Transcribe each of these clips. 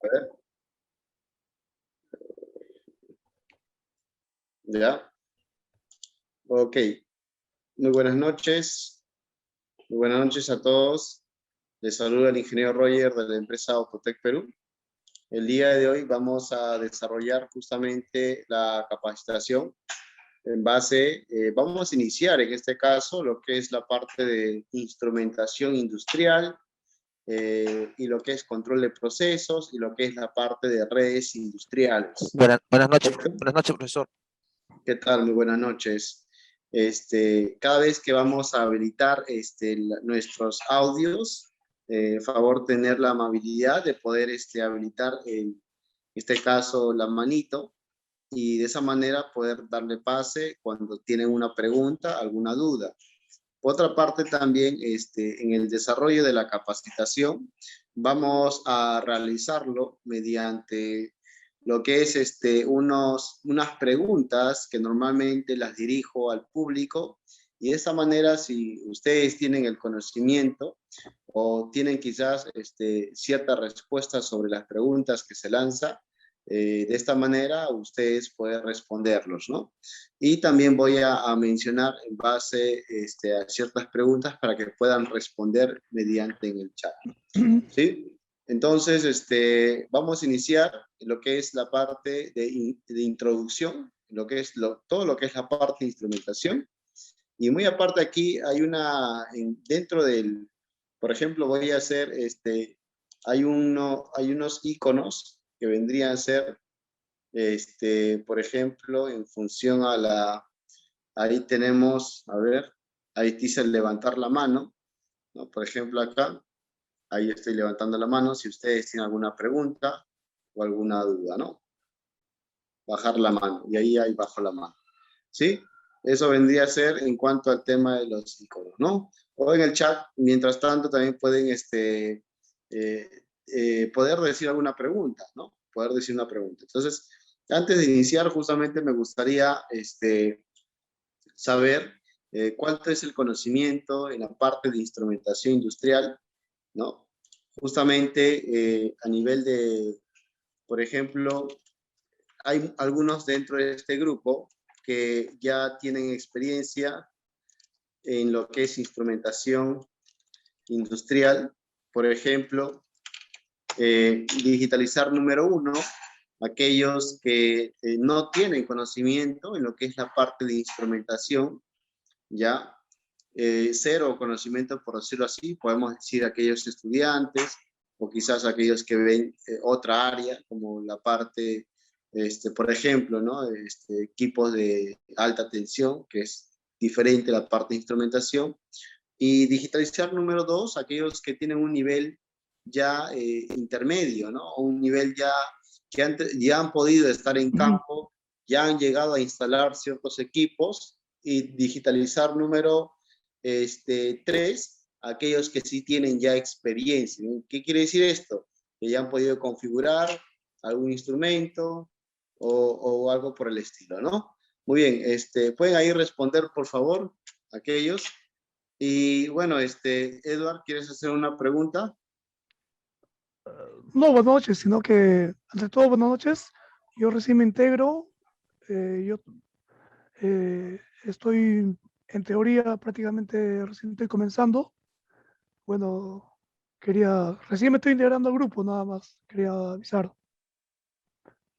A ver, ya. Ok. Muy buenas noches. Muy buenas noches a todos. Les saluda el ingeniero Roger de la empresa Autotech Perú. El día de hoy vamos a desarrollar justamente la capacitación en base, vamos a iniciar en este caso lo que es la parte de instrumentación industrial y lo que es control de procesos y lo que es la parte de redes industriales. Buenas noches, profesor. ¿Qué tal? Muy buenas noches. Cada vez que vamos a habilitar nuestros audios, favor tener la amabilidad de poder habilitar, en este caso, la manito, y de esa manera poder darle pase cuando tienen una pregunta, alguna duda. Por otra parte, también en el desarrollo de la capacitación, vamos a realizarlo mediante lo que es unas preguntas que normalmente las dirijo al público, y de esa manera, si ustedes tienen el conocimiento o tienen quizás ciertas respuestas sobre las preguntas que se lanza, de esta manera ustedes pueden responderlos, ¿no? Y también voy a mencionar en base a ciertas preguntas para que puedan responder mediante en el chat, ¿sí? Entonces, vamos a iniciar lo que es la parte de introducción, lo que es todo lo que es la parte de instrumentación. Y muy aparte aquí hay dentro del, por ejemplo, voy a hacer, hay unos iconos que vendrían a ser, por ejemplo, en función a ahí tenemos, a ver, ahí dice levantar la mano, ¿no? Por ejemplo, acá, ahí estoy levantando la mano si ustedes tienen alguna pregunta o alguna duda, ¿no? Bajar la mano, y ahí bajo la mano, ¿sí? Eso vendría a ser en cuanto al tema de los iconos, ¿no? O en el chat, mientras tanto, también pueden poder decir alguna pregunta, ¿no? Poder decir una pregunta. Entonces, antes de iniciar, justamente me gustaría saber cuánto es el conocimiento en la parte de instrumentación industrial, ¿no? Justamente a nivel de, por ejemplo, hay algunos dentro de este grupo que ya tienen experiencia en lo que es instrumentación industrial. Por ejemplo, digitalizar número 1, aquellos que no tienen conocimiento en lo que es la parte de instrumentación, ya, cero conocimiento, por decirlo así, podemos decir aquellos estudiantes o quizás aquellos que ven otra área, como la parte, por ejemplo, ¿no? Equipos de alta tensión, que es diferente a la parte de instrumentación. Y digitalizar número 2, aquellos que tienen un nivel ya intermedio, ¿no? Un nivel ya ya han podido estar en campo, ya han llegado a instalar ciertos equipos. Y digitalizar número 3, aquellos que sí tienen ya experiencia. ¿Qué quiere decir esto? Que ya han podido configurar algún instrumento o algo por el estilo, ¿no? Muy bien, pueden ahí responder, por favor, aquellos. Y bueno, Edward, ¿quieres hacer una pregunta? No, buenas noches, sino que, ante todo, buenas noches. Yo recién me integro. Yo estoy, en teoría, prácticamente recién estoy comenzando. Bueno, recién me estoy integrando al grupo, nada más. Quería avisar.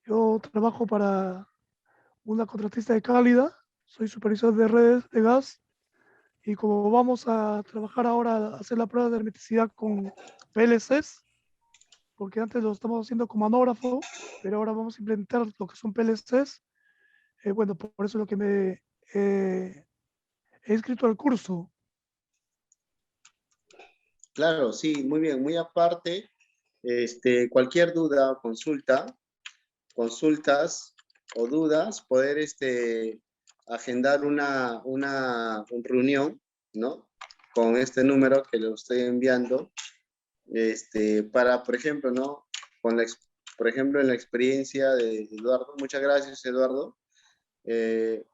Yo trabajo para una contratista de Cálida. Soy supervisor de redes de gas. Y como vamos a trabajar ahora, a hacer la prueba de hermeticidad con PLCs, porque antes lo estamos haciendo con manógrafo, pero ahora vamos a implementar lo que son PLCs. Bueno, por eso es lo que me he inscrito al curso. Claro, sí, muy bien. Muy aparte, cualquier duda o consultas o dudas, poder agendar una reunión, ¿no? Con este número que lo estoy enviando, para, por ejemplo, ¿no? Por ejemplo, en la experiencia de Eduardo, muchas gracias, Eduardo, eh,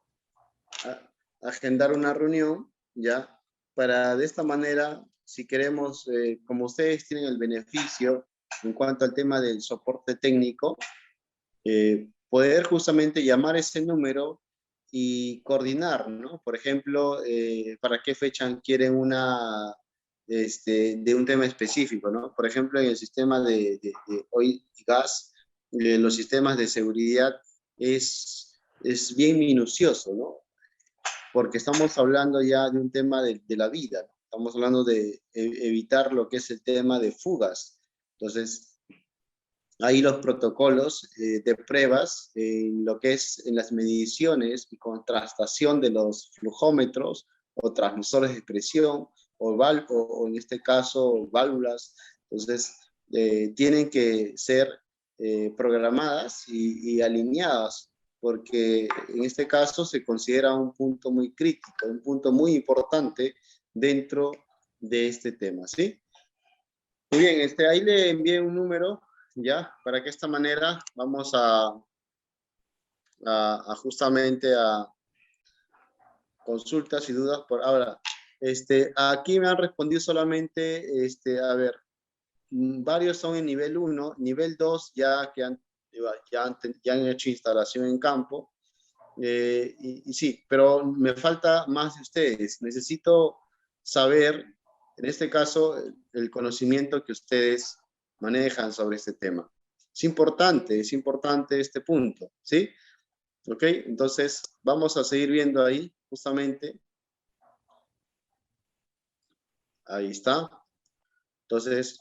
agendar una reunión, ¿ya? Para de esta manera, si queremos, como ustedes tienen el beneficio en cuanto al tema del soporte técnico, poder justamente llamar ese número y coordinar, ¿no? Por ejemplo, para qué fecha quieren de un tema específico, ¿no? Por ejemplo, en el sistema de oil y gas, los sistemas de seguridad es bien minucioso, ¿no? Porque estamos hablando ya de un tema de la vida, ¿no? Estamos hablando de evitar lo que es el tema de fugas. Entonces, ahí los protocolos de pruebas, en lo que es en las mediciones y contrastación de los flujómetros o transmisores de presión o en este caso válvulas. Entonces, tienen que ser programadas y alineadas, porque en este caso se considera un punto muy crítico, un punto muy importante dentro de este tema, ¿sí? Muy bien, ahí le envié un número, ya, para que de esta manera vamos a justamente a consultas y dudas por ahora. Aquí me han respondido solamente, a ver, varios son en nivel 1, nivel 2 ya que ya han hecho instalación en campo, y sí, pero me falta más de ustedes. Necesito saber, en este caso, el conocimiento que ustedes manejan sobre este tema. Es importante este punto, ¿sí? ¿Ok? Entonces, vamos a seguir viendo ahí, justamente. Ahí está. Entonces,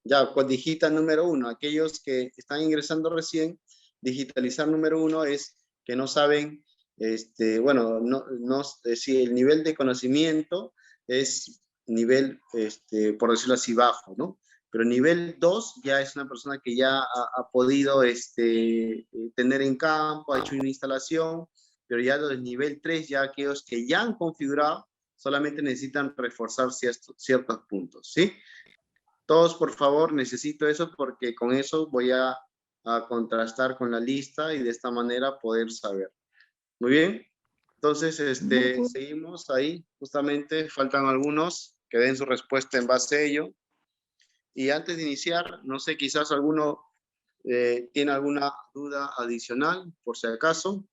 ya, pues digita número 1. Aquellos que están ingresando recién, digitalizar número 1 es que no saben, bueno, si el nivel de conocimiento es nivel, por decirlo así, bajo, ¿no? Pero nivel 2 ya es una persona que ya ha podido tener en campo, ha hecho una instalación, pero ya los del nivel 3, ya aquellos que ya han configurado, solamente necesitan reforzar ciertos puntos, ¿sí? Todos, por favor, necesito eso porque con eso voy a contrastar con la lista y de esta manera poder saber. Muy bien. Entonces, seguimos ahí. Justamente faltan algunos que den su respuesta en base a ello. Y antes de iniciar, no sé, quizás alguno tiene alguna duda adicional, por si acaso.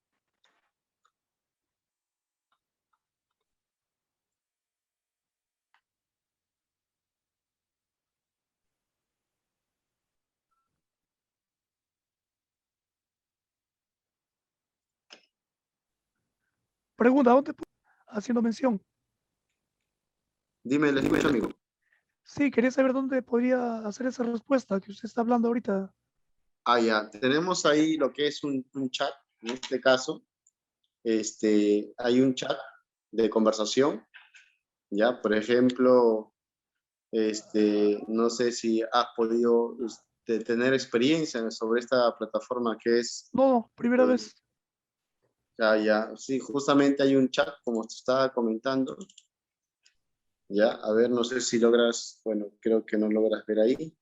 Pregunta, ¿dónde haciendo mención? Dime, le escucho, amigo. Sí, quería saber dónde podría hacer esa respuesta que usted está hablando ahorita. Ah, ya. Tenemos ahí lo que es un chat, en este caso. Hay un chat de conversación, ya, por ejemplo, no sé si has podido tener experiencia sobre esta plataforma que es, No, primera vez. ya, sí, justamente hay un chat, como te estaba comentando, ya, a ver, no sé si logras, bueno, creo que no logras ver ahí,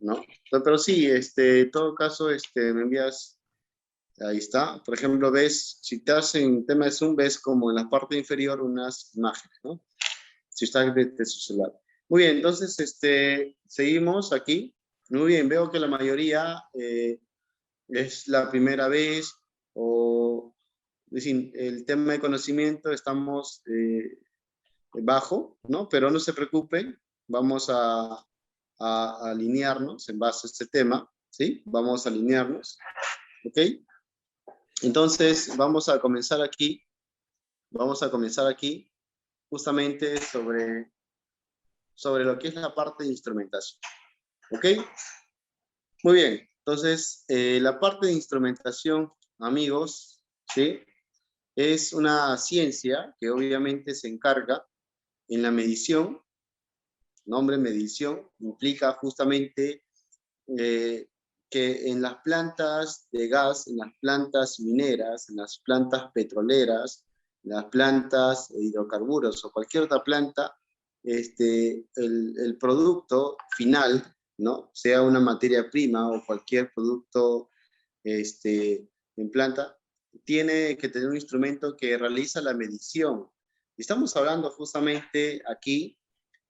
¿no? Pero sí, en todo caso, me envías. Ahí está. Por ejemplo, ves, si estás en tema de Zoom, ves como en la parte inferior unas imágenes, ¿no? Si estás desde su celular. Muy bien, entonces, seguimos aquí. Muy bien, veo que la mayoría es la primera vez o, es decir, el tema de conocimiento estamos bajo, ¿no? Pero no se preocupen, vamos a alinearnos en base a este tema, ¿sí? Vamos a alinearnos, ¿ok? Entonces, vamos a comenzar aquí justamente sobre lo que es la parte de instrumentación. ¿Ok? Muy bien. Entonces, la parte de instrumentación, amigos, ¿sí? Es una ciencia que obviamente se encarga en la medición. Nombre medición implica justamente que en las plantas de gas, en las plantas mineras, en las plantas petroleras, en las plantas de hidrocarburos o cualquier otra planta, el producto final, ¿no? Sea una materia prima o cualquier producto en planta, tiene que tener un instrumento que realiza la medición Estamos hablando justamente aquí,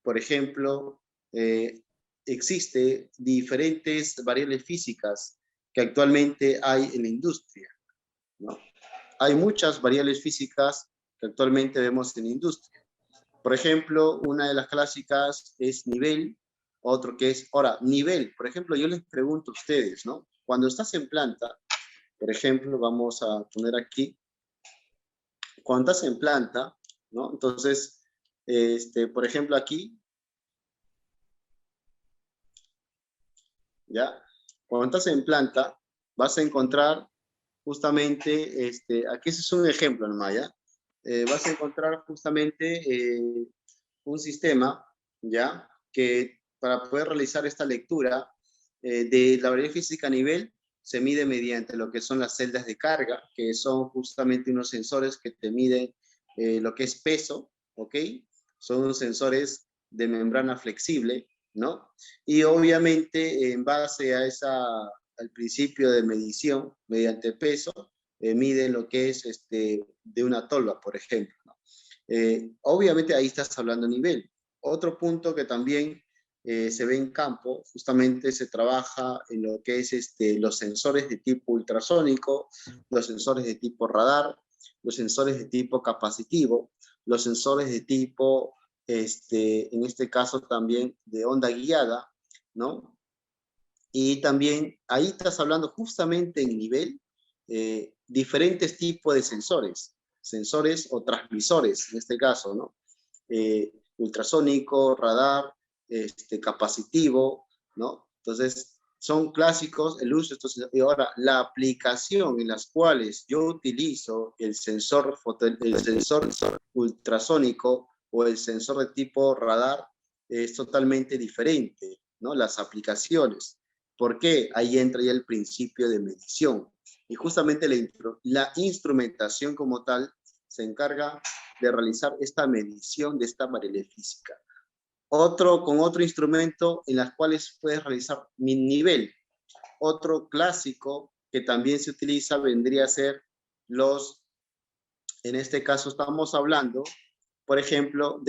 por ejemplo, existe diferentes variables físicas que actualmente hay en la industria, ¿no? Hay muchas variables físicas que actualmente vemos en la industria. Por ejemplo, una de las clásicas es nivel, otro que es, ahora, nivel, por ejemplo, yo les pregunto a ustedes, ¿no? Cuando estás en planta, por ejemplo, vamos a poner aquí, cuando estás en planta, ¿no? Entonces, por ejemplo, aquí, ¿ya? Cuando estás en planta, vas a encontrar justamente, aquí ese es un ejemplo nomás, ¿ya? Vas a encontrar justamente un sistema, ¿ya? Que para poder realizar esta lectura de la variable física a nivel, se mide mediante lo que son las celdas de carga, que son justamente unos sensores que te miden lo que es peso, ¿ok? Son sensores de membrana flexible, ¿no? Y obviamente en base a al principio de medición mediante peso, mide lo que es de una tolva, por ejemplo, ¿no? Obviamente ahí estás hablando a nivel. Otro punto que también se ve en campo, justamente se trabaja en lo que es los sensores de tipo ultrasónico, los sensores de tipo radar, los sensores de tipo capacitivo, los sensores de tipo, en este caso también de onda guiada, ¿no? Y también ahí estás hablando justamente en nivel, diferentes tipos de sensores o transmisores, en este caso, ¿no? Ultrasónico, radar, capacitivo, ¿no? Entonces, son clásicos el uso de estos sensores. Y ahora, la aplicación en las cuales yo utilizo el sensor ultrasónico o el sensor de tipo radar es totalmente diferente, ¿no? Las aplicaciones. ¿Por qué? Ahí entra ya el principio de medición. Y justamente la instrumentación como tal se encarga de realizar esta medición de esta variable física. Con otro instrumento en las cuales puedes realizar mi nivel. Otro clásico que también se utiliza vendría a ser en este caso estamos hablando, por ejemplo,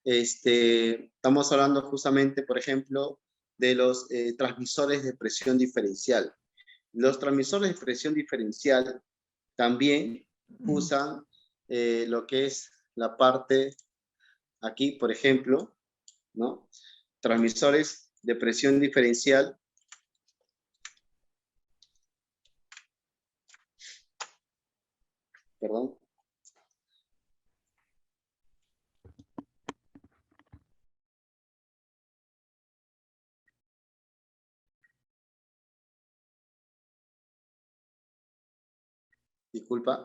estamos hablando justamente, por ejemplo, de los transmisores de presión diferencial. Los transmisores de presión diferencial también usan lo que es la parte aquí, por ejemplo, ¿no? Transmisores de presión diferencial. Perdón. Disculpa.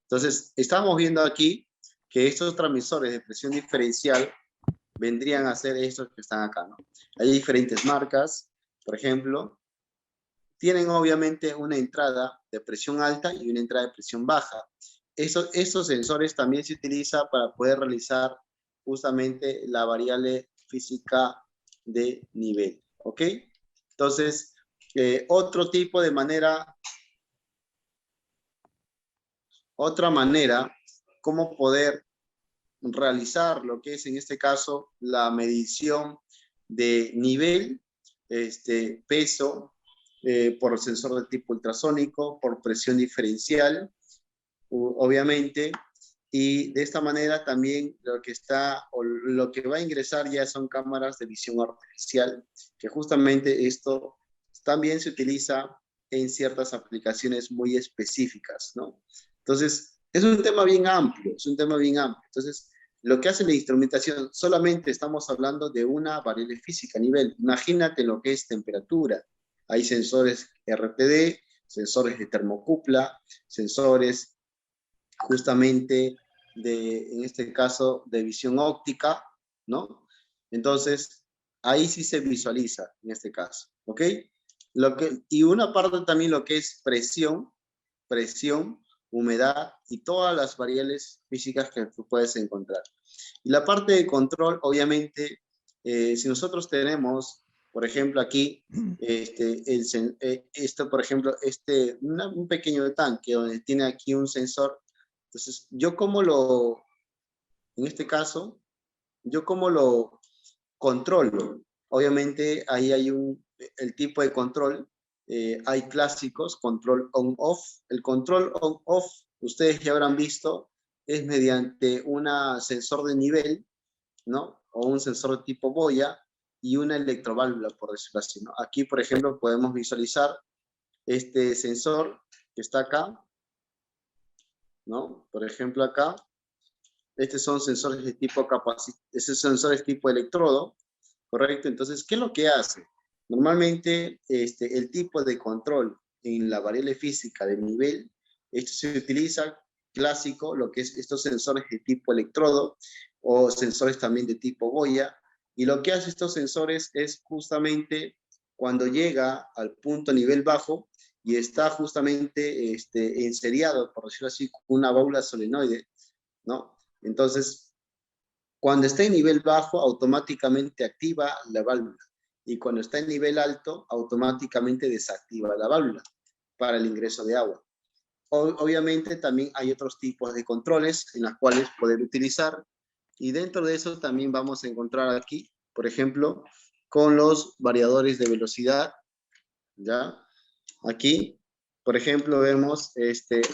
Entonces, estamos viendo aquí que estos transmisores de presión diferencial vendrían a ser estos que están acá, ¿no? Hay diferentes marcas, por ejemplo, tienen obviamente una entrada de presión alta y una entrada de presión baja. Estos sensores también se utilizan para poder realizar justamente la variable física de nivel, ¿ok? Entonces, otro tipo de manera, otra manera, cómo poder realizar lo que es en este caso la medición de nivel, peso, por el sensor de tipo ultrasónico, por presión diferencial, obviamente, y de esta manera también lo que va a ingresar ya son cámaras de visión artificial, que justamente esto también se utiliza en ciertas aplicaciones muy específicas, ¿no? Entonces, es un tema bien amplio, es un tema bien amplio. Entonces, lo que hace la instrumentación, solamente estamos hablando de una variable física a nivel. Imagínate lo que es temperatura. Hay sensores RTD, sensores de termocupla, sensores justamente en este caso, de visión óptica, ¿no? Entonces, ahí sí se visualiza en este caso, ¿ok? Y una parte también lo que es presión, humedad y todas las variables físicas que tú puedes encontrar. Y la parte de control, obviamente, si nosotros tenemos, por ejemplo, aquí, por ejemplo, un pequeño tanque donde tiene aquí un sensor. Entonces, yo cómo lo En este caso, ¿yo cómo lo controlo? Obviamente ahí hay el tipo de control. Hay clásicos, control on-off. El control on-off, ustedes ya habrán visto, es mediante un sensor de nivel, ¿no? O un sensor de tipo boya y una electroválvula, por decirlo así, ¿no? Aquí, por ejemplo, podemos visualizar este sensor que está acá, ¿no? Por ejemplo, acá, estos son sensores de tipo ese sensor es tipo electrodo, ¿correcto? Entonces, ¿qué es lo que hace? Normalmente, el tipo de control en la variable física de nivel, esto se utiliza clásico, lo que es estos sensores de tipo electrodo o sensores también de tipo boya, y lo que hace estos sensores es justamente cuando llega al punto nivel bajo y está justamente enseriado, por decirlo así, con una válvula solenoide, ¿no? Entonces, cuando está en nivel bajo, automáticamente activa la válvula. Y cuando está en nivel alto, automáticamente desactiva la válvula para el ingreso de agua. Obviamente también hay otros tipos de controles en los cuales poder utilizar. Y dentro de eso también vamos a encontrar aquí, por ejemplo, con los variadores de velocidad. ¿Ya? Aquí, por ejemplo, vemos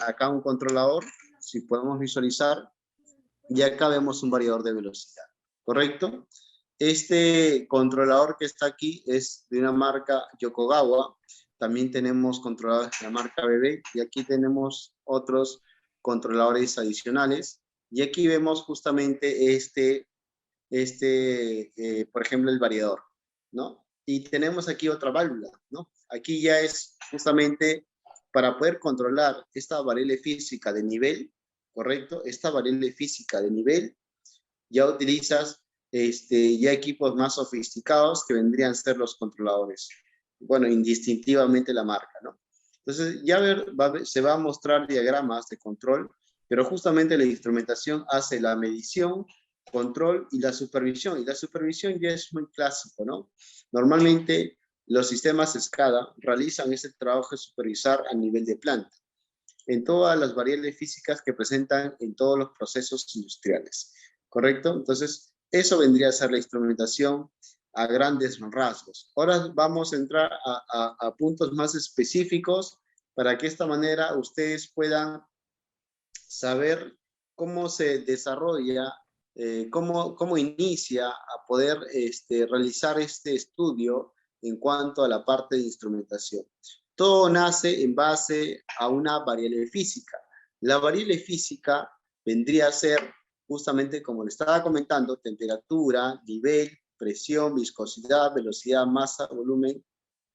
acá un controlador, si podemos visualizar, y acá vemos un variador de velocidad, ¿correcto? Este controlador que está aquí es de una marca Yokogawa. También tenemos controladores de la marca BB y aquí tenemos otros controladores adicionales. Y aquí vemos justamente por ejemplo, el variador, ¿no? Y tenemos aquí otra válvula, ¿no? Aquí ya es justamente para poder controlar esta variable física de nivel, ¿correcto? Esta variable física de nivel, ya utilizas ya equipos más sofisticados que vendrían a ser los controladores. Bueno, indistintivamente la marca, ¿no? Entonces, ya se va a mostrar diagramas de control, pero justamente la instrumentación hace la medición, control y la supervisión. Y la supervisión ya es muy clásico, ¿no? Normalmente los sistemas SCADA realizan ese trabajo de supervisar a nivel de planta, en todas las variables físicas que presentan en todos los procesos industriales, ¿correcto? Entonces, eso vendría a ser la instrumentación a grandes rasgos. Ahora vamos a entrar a puntos más específicos para que de esta manera ustedes puedan saber cómo se desarrolla, cómo inicia a poder realizar este estudio en cuanto a la parte de instrumentación. Todo nace en base a una variable física. La variable física vendría a ser, justamente como le estaba comentando, temperatura, nivel, presión, viscosidad, velocidad, masa, volumen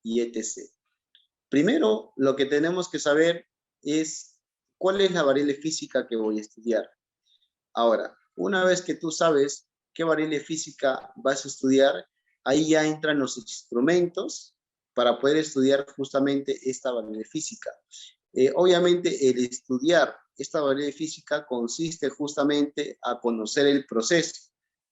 y etc. Primero, lo que tenemos que saber es cuál es la variable física que voy a estudiar. Ahora, una vez que tú sabes qué variable física vas a estudiar, ahí ya entran los instrumentos para poder estudiar justamente esta variable física. Obviamente, el estudiar esta variable física consiste justamente a conocer el proceso.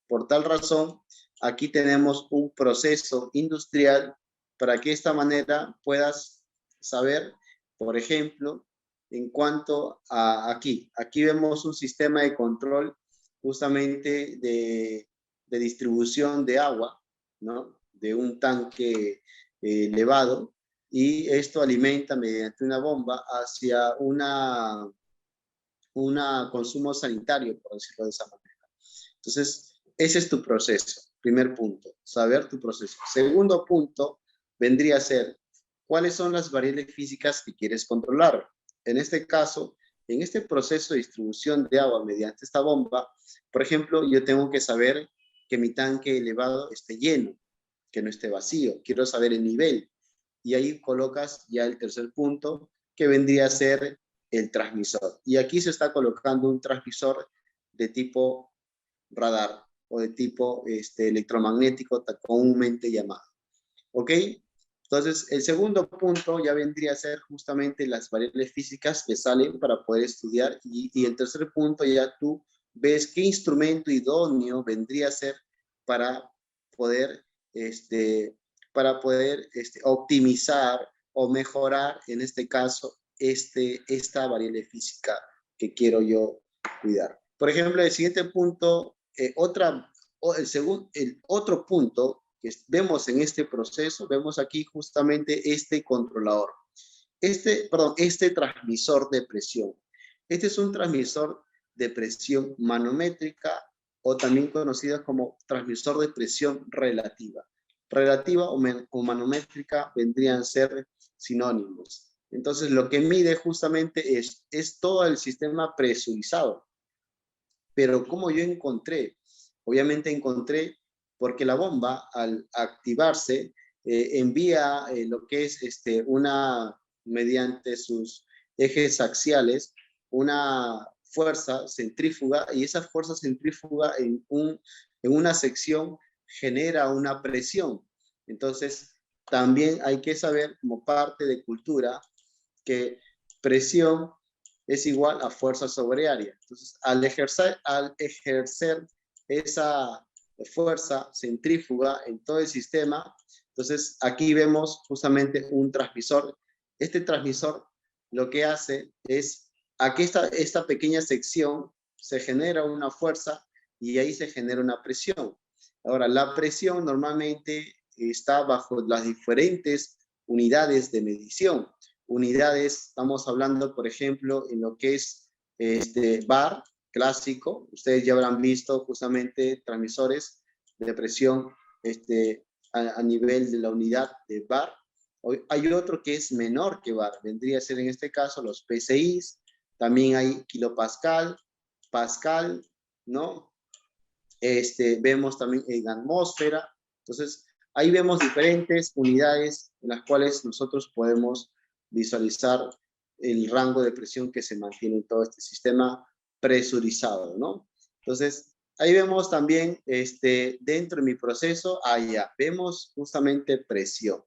Por tal razón, aquí tenemos un proceso industrial para que de esta manera puedas saber, por ejemplo, en cuanto a aquí vemos un sistema de control justamente de distribución de agua, ¿no? De un tanque elevado, y esto alimenta mediante una bomba hacia una consumo sanitario, por decirlo de esa manera. Entonces, ese es tu proceso, primer punto, saber tu proceso. Segundo punto vendría a ser, ¿cuáles son las variables físicas que quieres controlar? En este caso, en este proceso de distribución de agua mediante esta bomba, por ejemplo, yo tengo que saber que mi tanque elevado esté lleno, que no esté vacío. Quiero saber el nivel. Y ahí colocas ya el tercer punto, que vendría a ser el transmisor. Y aquí se está colocando un transmisor de tipo radar o de tipo electromagnético, comúnmente llamado. ¿Ok? Entonces, el segundo punto ya vendría a ser justamente las variables físicas que salen para poder estudiar, y el tercer punto ya tú ves qué instrumento idóneo vendría a ser para poder, optimizar o mejorar, en este caso, esta variable física que quiero yo cuidar. Por ejemplo, el siguiente punto el otro punto que vemos en este proceso, vemos aquí justamente este controlador. Este transmisor de presión. Este es un transmisor de presión manométrica o también conocido como transmisor de presión relativa. Relativa o manométrica vendrían a ser sinónimos. Entonces, lo que mide justamente es todo el sistema presurizado. Pero ¿cómo yo encontré? Obviamente encontré porque la bomba, al activarse, envía lo que es mediante sus ejes axiales, una fuerza centrífuga, y esa fuerza centrífuga en una sección genera una presión. Entonces, también hay que saber, como parte de cultura, que presión es igual a fuerza sobre área. Entonces, al ejercer esa fuerza centrífuga en todo el sistema, entonces aquí vemos justamente un transmisor. Este transmisor lo que hace es, aquí esta pequeña sección se genera una fuerza y ahí se genera una presión. Ahora, la presión normalmente está bajo las diferentes unidades de medición. Unidades, estamos hablando, por ejemplo, en lo que es bar clásico. Ustedes ya habrán visto justamente transmisores de presión a nivel de la unidad de bar. Hay otro que es menor que bar, vendría a ser en este caso los PSIs, también hay kilopascal, pascal, ¿no? Vemos también en atmósfera. Entonces, ahí vemos diferentes unidades en las cuales nosotros podemos visualizar el rango de presión que se mantiene en todo este sistema presurizado, ¿no? Entonces, ahí vemos también, dentro de mi proceso, ya vemos justamente presión,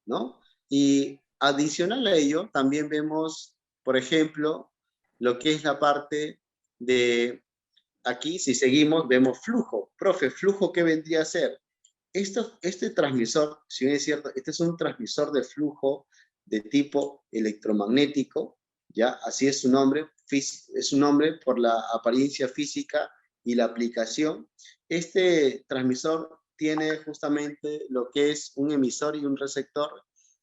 ¿no? Y adicional a ello, también vemos, por ejemplo, lo que es la parte de, aquí, si seguimos, vemos flujo. Profe, ¿flujo qué vendría a ser? Este transmisor, si bien es cierto, este es un transmisor de flujo de tipo electromagnético, ¿ya? Así es su nombre por la apariencia física y la aplicación. Este transmisor tiene justamente lo que es un emisor y un receptor,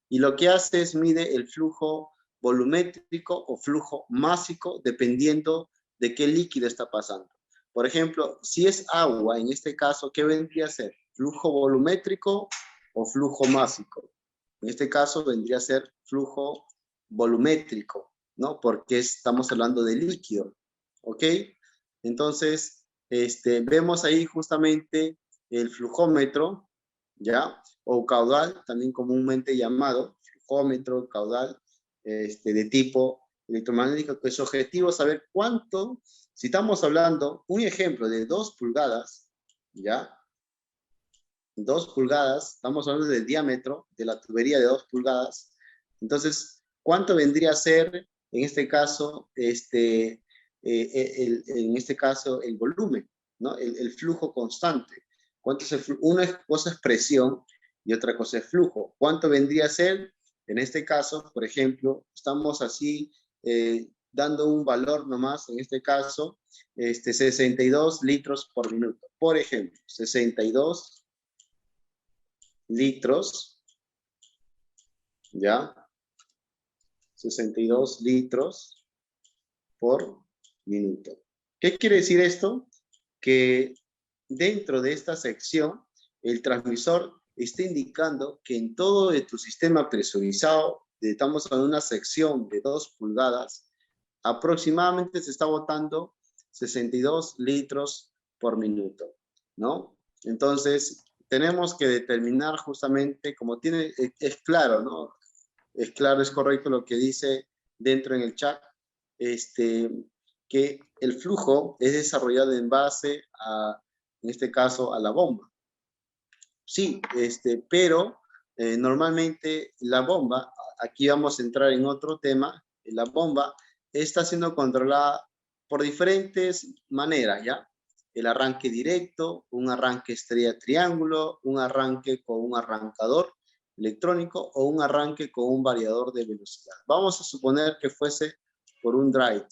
y lo que hace es mide el flujo volumétrico o flujo másico, dependiendo de qué líquido está pasando. Por ejemplo, si es agua, en este caso, ¿qué vendría a ser? ¿Flujo volumétrico o flujo másico? En este caso vendría a ser flujo volumétrico, ¿no? Porque estamos hablando de líquido, ¿ok? Entonces, vemos ahí justamente el flujómetro, ¿ya? O caudal, también comúnmente llamado, flujómetro, caudal, de tipo electromagnético, que su objetivo es saber cuánto, si estamos hablando, un ejemplo de 2 pulgadas, ¿ya? 2 pulgadas, estamos hablando del diámetro de la tubería de 2 pulgadas. Entonces, ¿cuánto vendría a ser, en este caso, en este caso, el volumen, ¿no? El flujo constante. ¿Cuánto es una cosa es presión y otra cosa es flujo. ¿Cuánto vendría a ser? En este caso, por ejemplo, estamos así dando un valor nomás, en este caso, 62 litros por minuto. Por ejemplo, 62 litros, ¿ya? 62 litros por minuto. ¿Qué quiere decir esto? Que dentro de esta sección, el transmisor está indicando que en todo de tu sistema presurizado, estamos en una sección de 2 pulgadas, aproximadamente se está botando 62 litros por minuto, ¿no? Entonces, tenemos que determinar justamente, como es claro, ¿no? Es claro, es correcto lo que dice dentro en el chat, que el flujo es desarrollado en base a, en este caso, a la bomba. Sí, pero normalmente la bomba, aquí vamos a entrar en otro tema, la bomba está siendo controlada por diferentes maneras, ¿ya? El arranque directo, un arranque estrella triángulo, un arranque con un arrancador electrónico o un arranque con un variador de velocidad. Vamos a suponer que fuese por un drive.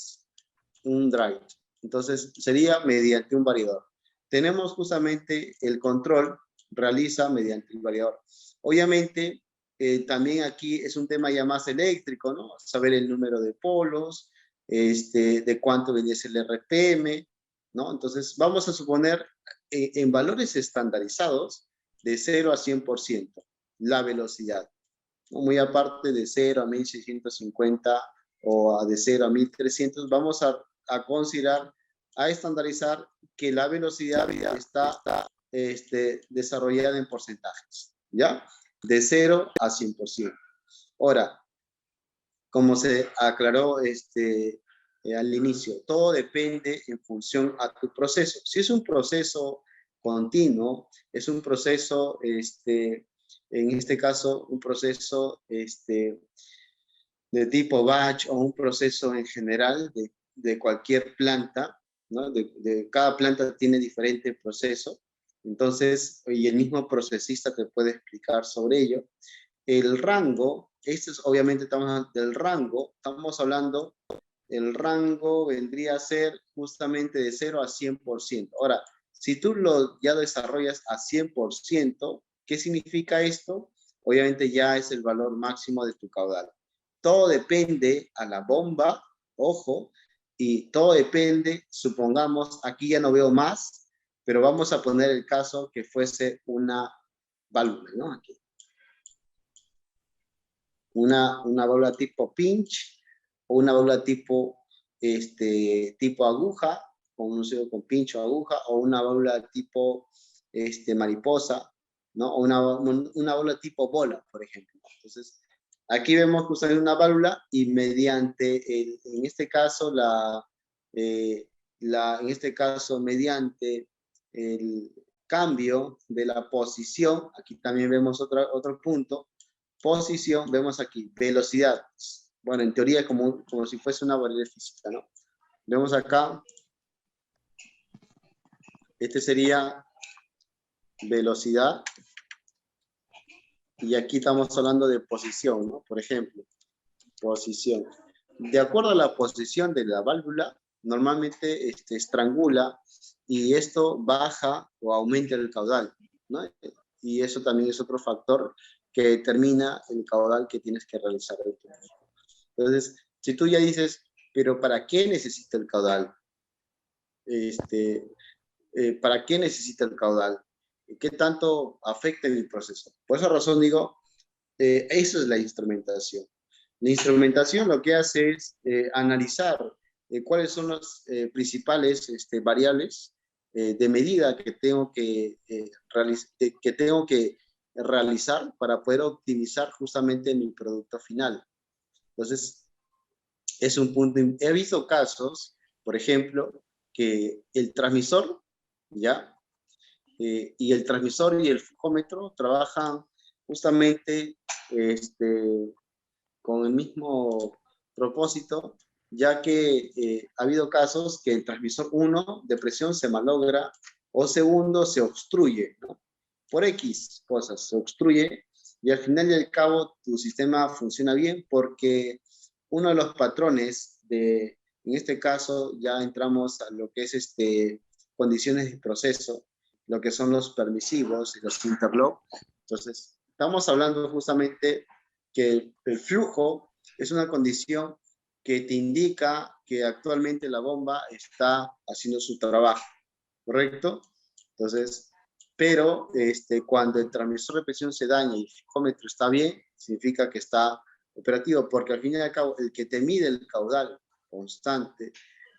Entonces sería mediante un variador. tenemos justamente el control, realiza mediante el variador. Obviamente, también aquí es un tema ya más eléctrico, ¿no? Saber el número de polos, de cuánto viene el RPM, ¿no? Entonces, vamos a suponer en valores estandarizados de 0 a 100% la velocidad, ¿no? Muy aparte de 0 a 1650 o de 0 a 1300, vamos a considerar, a estandarizar que la velocidad está desarrollada en porcentajes, ¿ya? De 0 a 100%. Ahora, como se aclaró al inicio, todo depende en función a tu proceso. Si es un proceso continuo, es un proceso, en este caso, un proceso de tipo batch o un proceso en general de cualquier planta, ¿no? Cada planta tiene diferente proceso, entonces, y el mismo procesista te puede explicar sobre ello. El rango, esto es obviamente estamos hablando del rango, estamos hablando, el rango vendría a ser justamente de 0 a 100%. Ahora, si tú ya desarrollas a 100%, ¿qué significa esto? Obviamente ya es el valor máximo de tu caudal. Todo depende a la bomba, ojo, y todo depende, supongamos, aquí ya no veo más, pero vamos a poner el caso que fuese una válvula, ¿no? Aquí. Una válvula tipo pinch o una válvula tipo aguja, con pincho o aguja, o una válvula tipo mariposa, ¿no? O una válvula tipo bola, por ejemplo. Entonces, aquí vemos justamente una válvula y mediante, en este caso, mediante el cambio de la posición, aquí también vemos otro punto, posición, vemos aquí, velocidad. Bueno, en teoría como si fuese una variable física, ¿no? Vemos acá, este sería velocidad, y aquí estamos hablando de posición, ¿no? Por ejemplo, posición. De acuerdo a la posición de la válvula, normalmente estrangula y esto baja o aumenta el caudal, ¿no? Y eso también es otro factor que determina el caudal que tienes que realizar. Entonces, si tú ya dices, pero ¿para qué necesita el caudal? ¿Para qué necesita el caudal? ¿Qué tanto afecta en el proceso? Por esa razón digo, eso es la instrumentación. La instrumentación lo que hace es analizar cuáles son las principales variables de medida que tengo que realizar para poder optimizar justamente mi producto final. Entonces, es un punto. He visto casos, por ejemplo, que el transmisor, ¿ya? Y el transmisor y el flujómetro trabajan justamente con el mismo propósito, ya que ha habido casos que el transmisor 1 de presión se malogra o segundo se obstruye, ¿no? Por X cosas, se obstruye y al final y al cabo tu sistema funciona bien porque uno de los patrones en este caso ya entramos a lo que es condiciones de proceso, lo que son los permisivos y los interlock. Entonces, estamos hablando justamente que el flujo es una condición que te indica que actualmente la bomba está haciendo su trabajo, ¿correcto? Entonces, pero cuando el transmisor de presión se daña y el flujómetro está bien, significa que está operativo, porque al fin y al cabo, el que te mide el caudal constante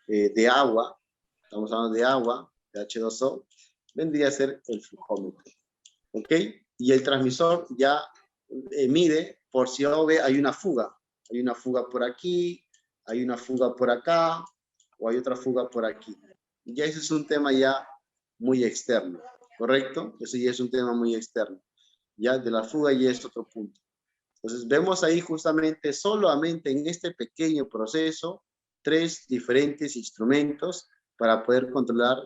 de agua, estamos hablando de agua, de H2O, vendría a ser el flujómetro, ¿ok? Y el transmisor ya mide por si hay una fuga. Hay una fuga por aquí, hay una fuga por acá, o hay otra fuga por aquí. Ya ese es un tema ya muy externo, ¿correcto? Eso ya es un tema muy externo. Ya de la fuga ya es otro punto. Entonces vemos ahí justamente, solamente en este pequeño proceso, 3 diferentes instrumentos para poder controlar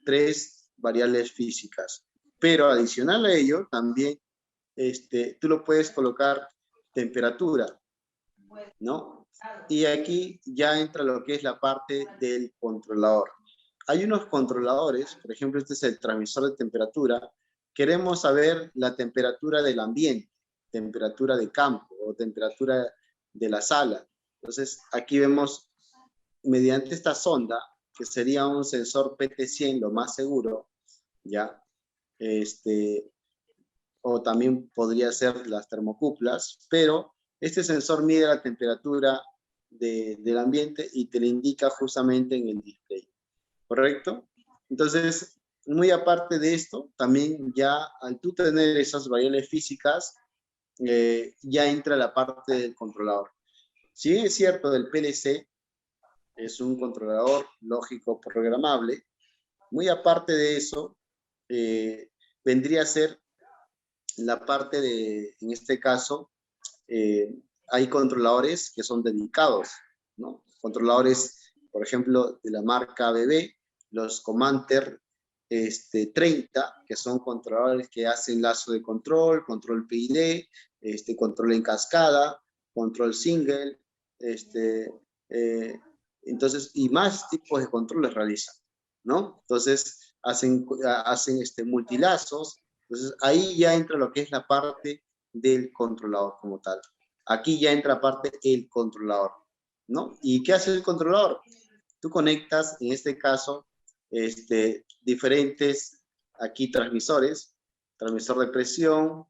3 variables físicas. Pero adicional a ello, también tú lo puedes colocar temperatura, ¿no? Y aquí ya entra lo que es la parte del controlador. hay unos controladores, por ejemplo, este es el transmisor de temperatura. Queremos saber la temperatura del ambiente, temperatura de campo o temperatura de la sala. Entonces, aquí vemos, mediante esta sonda, que sería un sensor PT100, lo más seguro, ¿ya? O también podría ser las termocuplas, pero este sensor mide la temperatura del ambiente y te lo indica justamente en el display, ¿correcto? Entonces, muy aparte de esto, también ya al tú tener esas variables físicas, ya entra la parte del controlador. Si bien es cierto, el PLC es un controlador lógico programable, muy aparte de eso, vendría a ser la parte de, en este caso, hay controladores que son dedicados, ¿no? Controladores, por ejemplo, de la marca BB, los Commander 30, que son controladores que hacen lazo de control PID, control en cascada, control single, entonces, y más tipos de controles realizan, ¿no? Entonces, hacen multilazos. Entonces, ahí ya entra lo que es la parte del controlador como tal. Aquí ya entra aparte el controlador, ¿no? ¿Y qué hace el controlador? Tú conectas, en este caso, diferentes, aquí transmisores, transmisor de presión,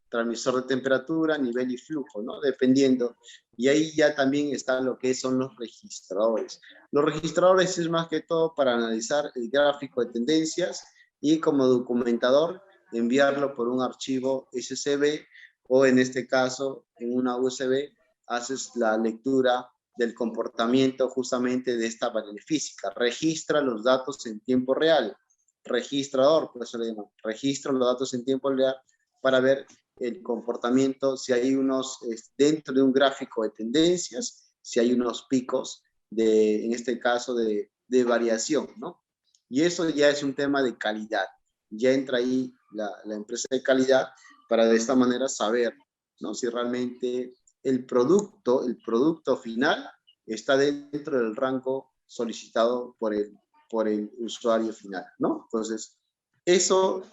transmisor de temperatura, nivel y flujo, ¿no? Dependiendo. Y ahí ya también está lo que son los registradores. Los registradores es más que todo para analizar el gráfico de tendencias y como documentador enviarlo por un archivo SCB o en este caso en una USB haces la lectura del comportamiento justamente de esta variable física. Registra los datos en tiempo real. Registrador, por eso le digo, registra los datos en tiempo real para ver el comportamiento, si hay unos, dentro de un gráfico de tendencias, si hay unos picos de, en este caso, de variación, ¿no? Y eso ya es un tema de calidad. Ya entra ahí la empresa de calidad para de esta manera saber, ¿no? Si realmente el producto final está dentro del rango solicitado por el usuario final, ¿no? Entonces, eso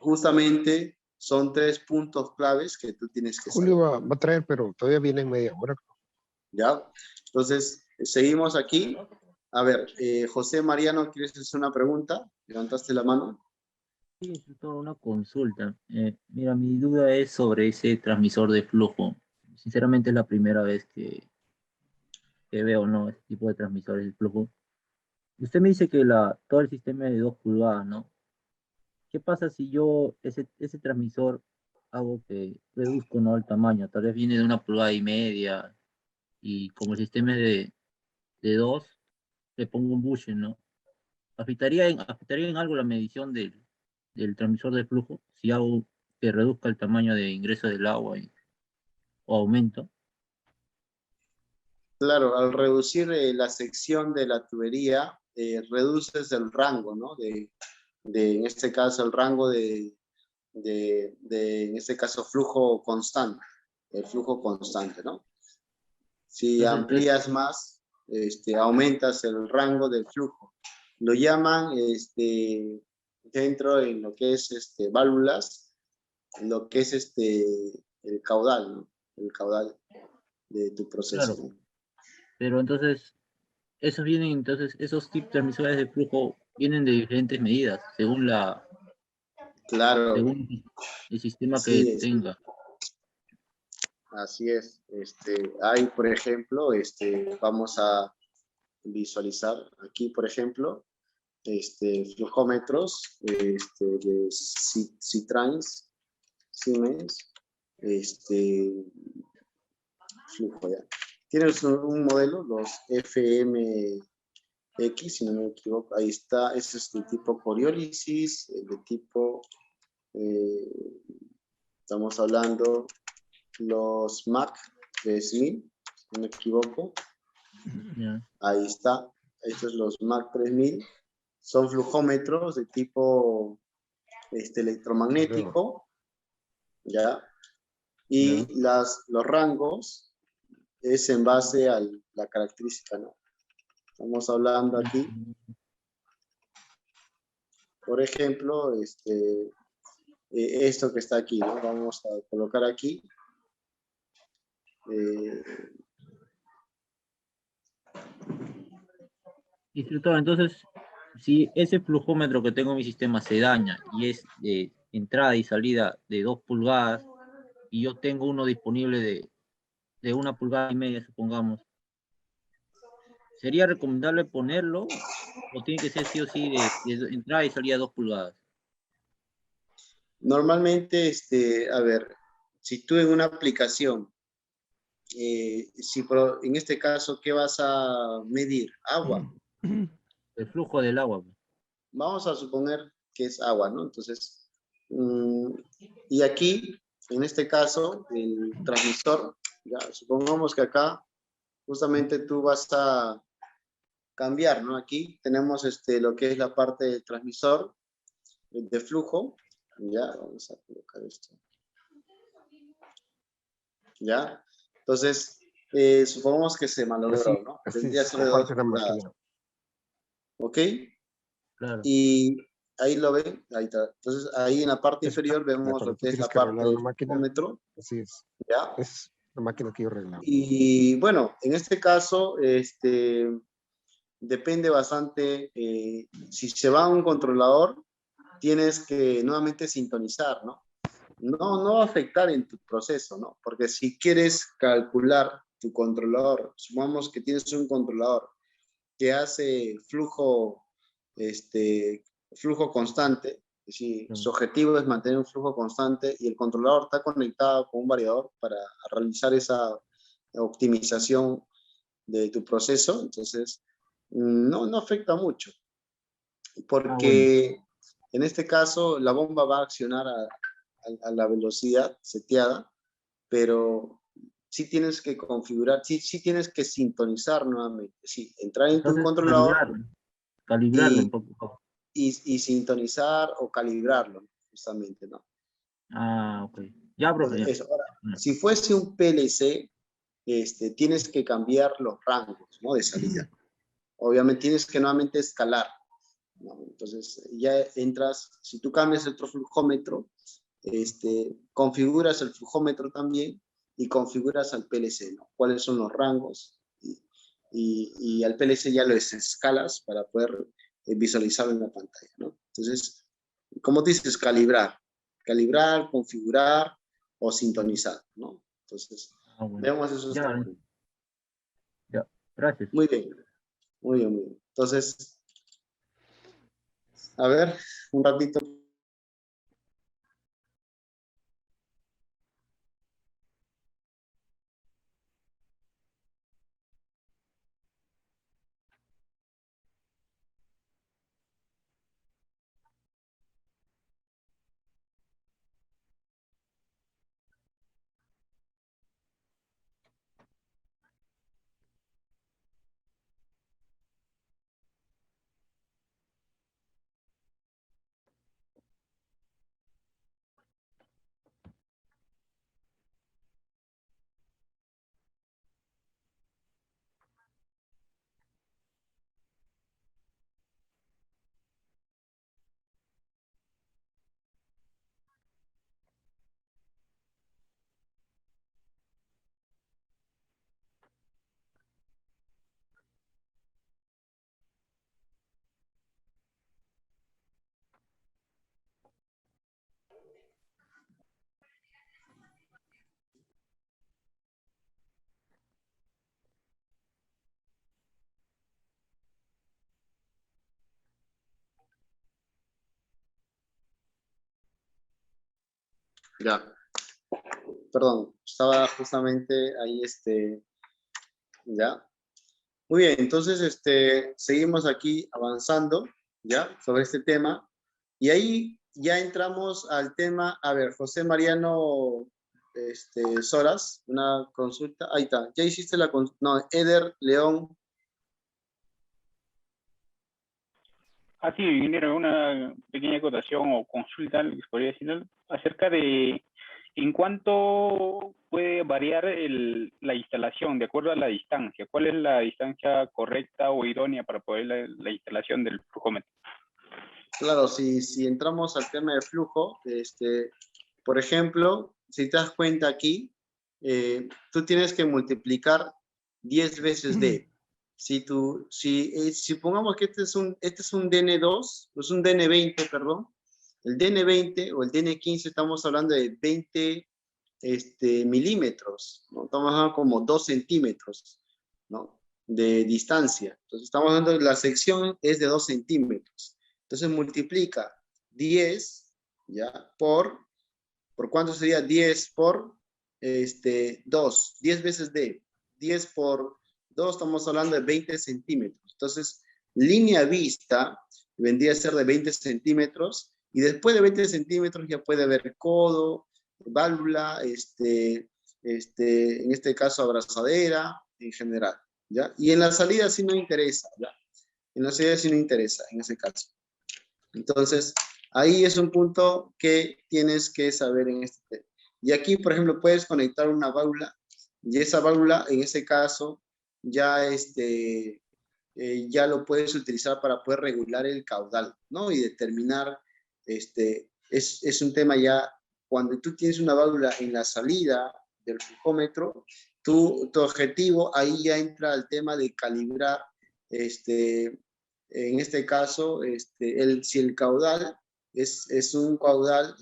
justamente son 3 puntos claves que tú tienes que saber. Julio va a traer, pero todavía viene en media hora. ¿Ya? Entonces, seguimos aquí. A ver, José Mariano, ¿quieres hacer una pregunta? ¿Levantaste la mano? Sí, es toda una consulta. Mira, mi duda es sobre ese transmisor de flujo. Sinceramente es la primera vez que veo, ¿no? Este tipo de transmisores de flujo. Usted me dice que todo el sistema es de 2 pulgadas, ¿no? ¿Qué pasa si yo ese transmisor hago que reduzco, ¿no? El tamaño? Tal vez viene de 1,5 pulgadas y como el sistema es de 2, le pongo un bushing, ¿no? ¿Afectaría en algo la medición del transmisor de flujo si hago que reduzca el tamaño de ingreso del agua o aumento? Claro, al reducir la sección de la tubería, reduces el rango, ¿no? En este caso, el rango en este caso, flujo constante, el flujo constante, ¿no? Si Entonces, amplías más, aumentas el rango del flujo. Lo llaman, dentro en lo que es, válvulas, lo que es, el caudal, ¿no? El caudal de tu proceso, claro, ¿no? pero entonces, esos tipos de transmisores de flujo vienen de diferentes medidas, Claro, según el sistema que sí, tenga. así es. Hay, por ejemplo, vamos a visualizar aquí, por ejemplo, flujómetros, de Citrans, Siemens, flujo ya. Tienes un modelo, los FMX, si no me equivoco, ahí está, ese es de tipo Coriolis, el de tipo, estamos hablando, los MAC 3000, si no me equivoco, Ya. ahí está, estos los MAC 3000, son flujómetros de tipo electromagnético, ¿ya? Y los rangos es en base a la característica, ¿no? Estamos hablando aquí Por ejemplo, esto que está aquí, ¿no? Vamos a colocar aquí. Instructor, entonces, si ese flujómetro que tengo en mi sistema se daña y es de entrada y salida de 2 pulgadas, y yo tengo uno disponible de 1,5 pulgadas, supongamos, ¿sería recomendable ponerlo o tiene que ser sí o sí de entrada y salida 2 pulgadas? Normalmente, a ver, si tú en una aplicación, en este caso, ¿qué vas a medir? Agua. El flujo del agua. Vamos a suponer que es agua, ¿no? Entonces, y aquí, en este caso, el transmisor, ya, supongamos que acá, justamente tú vas a cambiar, ¿no? Aquí tenemos lo que es la parte del transmisor de flujo. Ya, vamos a colocar esto. Ya, entonces, supongamos que se malogró, ¿no? Así Tendría que es ser de como 2 hace la pulgadas, máquina. ¿ok? Claro. Y ahí lo ven, ahí está. Entonces, ahí en la parte Es inferior vemos cuando lo tú que es tienes la que parte arreglar del una máquina, flujómetro, así es. ¿ya? Es la máquina que yo arreglaba. Y bueno, en este caso, depende bastante, si se va a un controlador, tienes que nuevamente sintonizar, ¿no? No va a afectar en tu proceso, ¿no? Porque si quieres calcular tu controlador, supongamos que tienes un controlador que hace flujo constante, es decir, su objetivo es mantener un flujo constante y el controlador está conectado con un variador para realizar esa optimización de tu proceso, entonces no afecta mucho, Bueno. porque en este caso la bomba va a accionar a la velocidad seteada, pero sí tienes que configurar, sí tienes que sintonizar nuevamente, sí, entrar en tu Entonces, controlador calibrarlo un y, poco. y sintonizar o calibrarlo, justamente, ¿no? Ah, ok. Ya, profe, ya. Eso. Ahora, si fuese un PLC, tienes que cambiar los rangos, ¿no? De salida. Obviamente tienes que nuevamente escalar, ¿no? Entonces ya entras, si tú cambias el flujómetro, configuras el flujómetro también y configuras al PLC, ¿no? Cuáles son los rangos y al PLC ya lo escalas para poder visualizarlo en la pantalla, ¿no? Entonces, como dices, calibrar, configurar o sintonizar, ¿no? Entonces, Bueno. veamos esos Ya, tres puntos. ya. Gracias. Muy bien, muy bien, muy bien. Entonces, a ver, un ratito. Ya, perdón, estaba justamente ahí, ya. Muy bien, entonces, seguimos aquí avanzando, ya, sobre este tema. Y ahí ya entramos al tema, a ver, José Mariano, Soras, una consulta, ahí está, ya hiciste la consulta, no, Eder León. Sí, ingeniero, una pequeña acotación o consulta, les podría decir, acerca de en cuánto puede variar la instalación de acuerdo a la distancia. ¿Cuál es la distancia correcta o idónea para poder la instalación del flujómetro? Claro, si entramos al tema de flujo, por ejemplo, si te das cuenta aquí, tú tienes que multiplicar 10 veces D. Si pongamos que este es un DN2, es un DN20, perdón, el DN20 o el DN15 estamos hablando de 20 milímetros, ¿no? Estamos hablando como 2 centímetros, ¿no? De distancia. Entonces estamos hablando de la sección es de 2 centímetros. Entonces multiplica 10, ¿ya? ¿Por cuánto sería 10 por 2? 10 veces D. 10 por 2 estamos hablando de 20 centímetros. Entonces, línea vista vendría a ser de 20 centímetros y después de 20 centímetros ya puede haber codo, válvula, en este caso abrazadera, en general, ¿ya? Y en la salida sí no interesa, ¿ya? En la salida sí no interesa, en ese caso. Entonces, ahí es un punto que tienes que saber en este tema. Y aquí, por ejemplo, puedes conectar una válvula y esa válvula, en ese caso, ya, ya lo puedes utilizar para poder regular el caudal, ¿no? Y determinar, es un tema ya, cuando tú tienes una válvula en la salida del flujómetro, tu objetivo, ahí ya entra el tema de calibrar, en este caso, si el caudal es un caudal,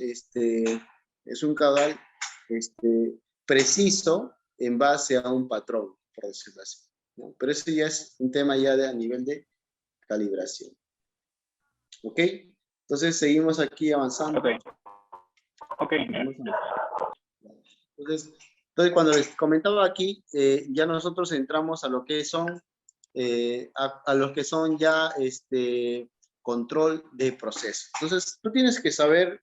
preciso en base a un patrón, por decirlo así, ¿no? Pero eso ya es un tema ya a nivel de calibración. ¿Ok? Entonces seguimos aquí avanzando. Ok. Entonces, cuando les comentaba aquí, ya nosotros entramos a lo que son, a los que son ya control de proceso. Entonces, tú tienes que saber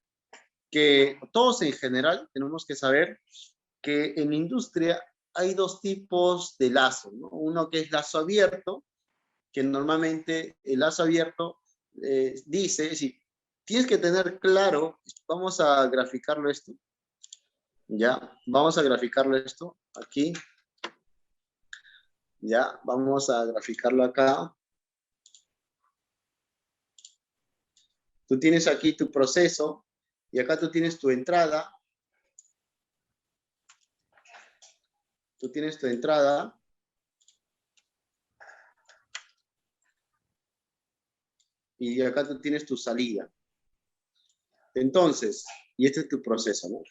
que todos en general tenemos que saber que en industria hay dos tipos de lazo, ¿no? Uno que es lazo abierto, que normalmente el lazo abierto dice, si tienes que tener claro, vamos a graficarlo esto, ya, vamos a graficarlo esto aquí, ya, vamos a graficarlo acá. Tú tienes aquí tu proceso y acá tú tienes tu entrada. Tú tienes tu entrada. Y acá tú tienes tu salida. Entonces, y este es tu proceso, ¿no?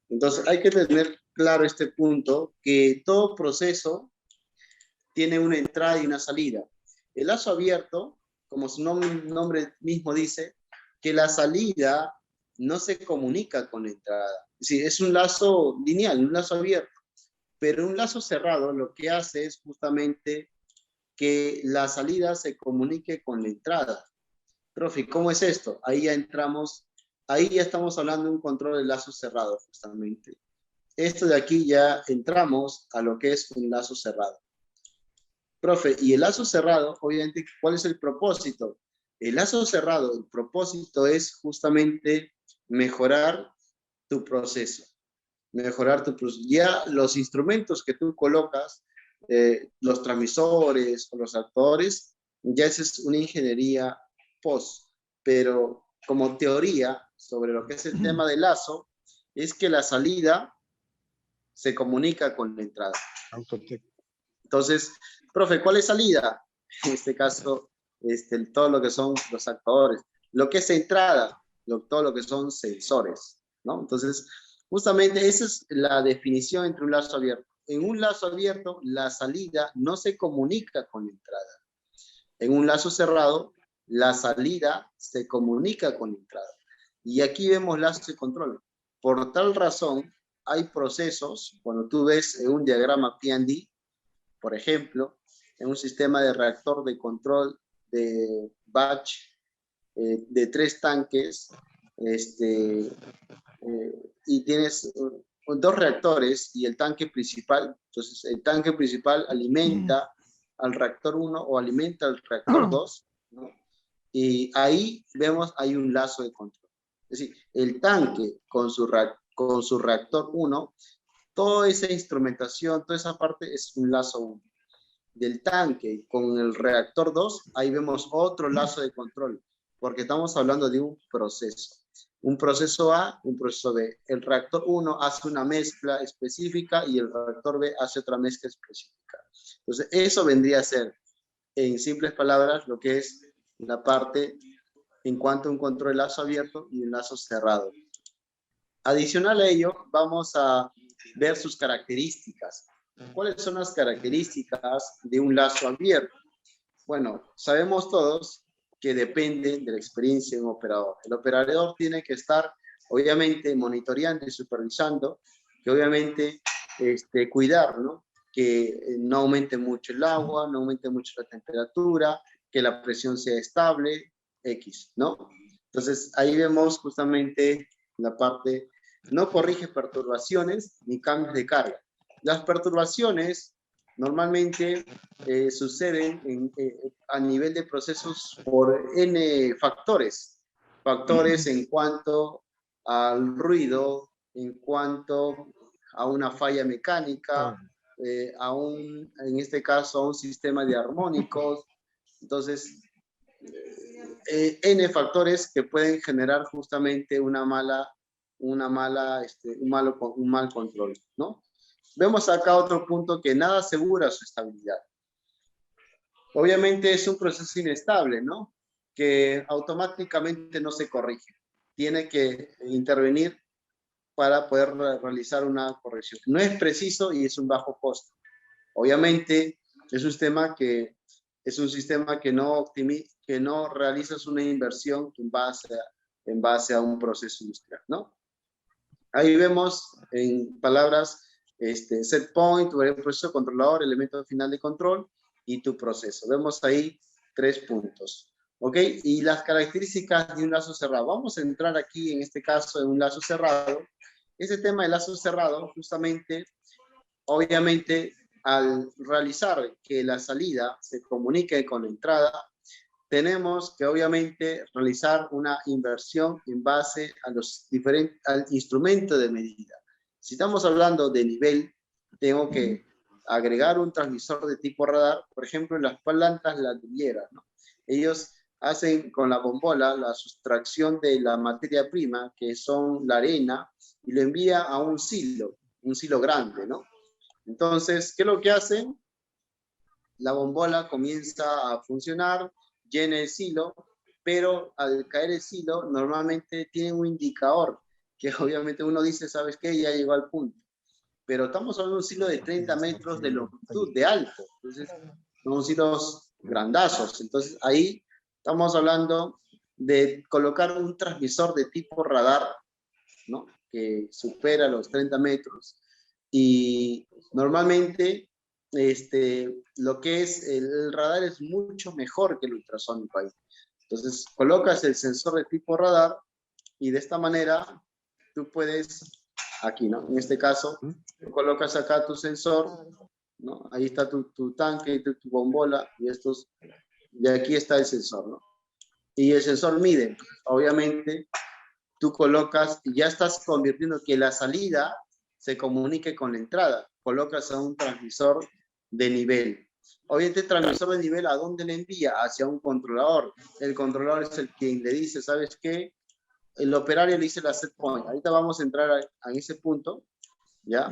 Entonces, hay que tener claro este punto, que todo proceso tiene una entrada y una salida. El lazo abierto, como su nombre mismo dice, que la salida no se comunica con la entrada. Es decir, es un lazo lineal, un lazo abierto. Pero un lazo cerrado lo que hace es justamente que la salida se comunique con la entrada. Profe, ¿cómo es esto? Ahí ya entramos, ahí ya estamos hablando de un control de lazo cerrado, justamente. Esto de aquí ya entramos a lo que es un lazo cerrado. Profe, y el lazo cerrado, obviamente, ¿cuál es el propósito? El lazo cerrado, el propósito es justamente mejorar tu proceso. Mejorar tu proceso. Ya los instrumentos que tú colocas, los transmisores o los actuadores, ya esa es una ingeniería post. Pero como teoría sobre lo que es el tema del lazo, es que la salida se comunica con la entrada. Entonces, profe, ¿cuál es salida? En este caso, todo lo que son los actuadores. Lo que es entrada, todo lo que son sensores, ¿no? Entonces, justamente esa es la definición entre un lazo abierto. En un lazo abierto, la salida no se comunica con la entrada. En un lazo cerrado, la salida se comunica con la entrada. Y aquí vemos lazos de control. Por tal razón, hay procesos, cuando tú ves en un diagrama P&D, por ejemplo, en un sistema de reactor de control de batch de 3 tanques, y tienes 2 reactores y el tanque principal. Entonces, el tanque principal alimenta al reactor 1 o alimenta al reactor 2, ¿no? Y ahí vemos, hay un lazo de control. Es decir, el tanque con su reactor 1, toda esa instrumentación, toda esa parte es un lazo 1. del tanque con el reactor 2, ahí vemos otro lazo de control, porque estamos hablando de un proceso. Un proceso A, un proceso B. El reactor 1 hace una mezcla específica y el reactor B hace otra mezcla específica. Entonces, eso vendría a ser, en simples palabras, lo que es la parte en cuanto a un control de lazo abierto y un lazo cerrado. Adicional a ello, vamos a ver sus características. ¿Cuáles son las características de un lazo abierto? Bueno, sabemos todos que depende de la experiencia de un operador. El operador tiene que estar, obviamente, monitoreando y supervisando, que obviamente cuidar, ¿no? Que no aumente mucho el agua, no aumente mucho la temperatura, que la presión sea estable, X, ¿no? Entonces, ahí vemos justamente la parte, no corrige perturbaciones ni cambios de carga. Las perturbaciones normalmente suceden a nivel de procesos por N factores. Factores en cuanto al ruido, en cuanto a una falla mecánica, en este caso a un sistema de armónicos. Entonces, N factores que pueden generar justamente un mal control, ¿no? Vemos acá otro punto que nada asegura su estabilidad. Obviamente es un proceso inestable, ¿no? Que automáticamente no se corrige. Tiene que intervenir para poder realizar una corrección. No es preciso y es un bajo costo. Obviamente es un sistema que no realizas una inversión en base a un proceso industrial, ¿no? Ahí vemos en palabras set point, proceso controlador, elemento final de control y tu proceso. Vemos ahí 3 puntos. ¿Ok? Y las características de un lazo cerrado. Vamos a entrar aquí, en este caso, en un lazo cerrado. Ese tema de lazo cerrado, justamente, obviamente, al realizar que la salida se comunique con la entrada, tenemos que obviamente realizar una inversión en base a al instrumento de medida. Si estamos hablando de nivel, tengo que agregar un transmisor de tipo radar, por ejemplo, en las plantas ladrilleras, ¿no? Ellos hacen con la bombola la sustracción de la materia prima, que son la arena, y lo envía a un silo grande, ¿no? Entonces, ¿qué es lo que hacen? La bombola comienza a funcionar, llena el silo, pero al caer el silo normalmente tiene un indicador que obviamente uno dice, ¿sabes qué? Ya llegó al punto. Pero estamos hablando de un silo de 30 metros de longitud, de alto. Entonces, son silos grandazos. Entonces, ahí estamos hablando de colocar un transmisor de tipo radar, ¿no? Que supera los 30 metros. Y normalmente lo que es el radar es mucho mejor que el ultrasónico ahí. Entonces, colocas el sensor de tipo radar y de esta manera tú puedes, aquí, ¿no? En este caso, colocas acá tu sensor, ¿no? Ahí está tu tanque, tu bombola y aquí está el sensor, ¿no? Y el sensor mide, obviamente, tú colocas y ya estás convirtiendo que la salida se comunique con la entrada. Colocas a un transmisor de nivel. Obviamente, el transmisor de nivel, ¿a dónde le envía? Hacia un controlador. El controlador es el quien le dice, ¿sabes qué? El operario le dice la set point. Ahorita vamos a entrar a ese punto, ¿ya?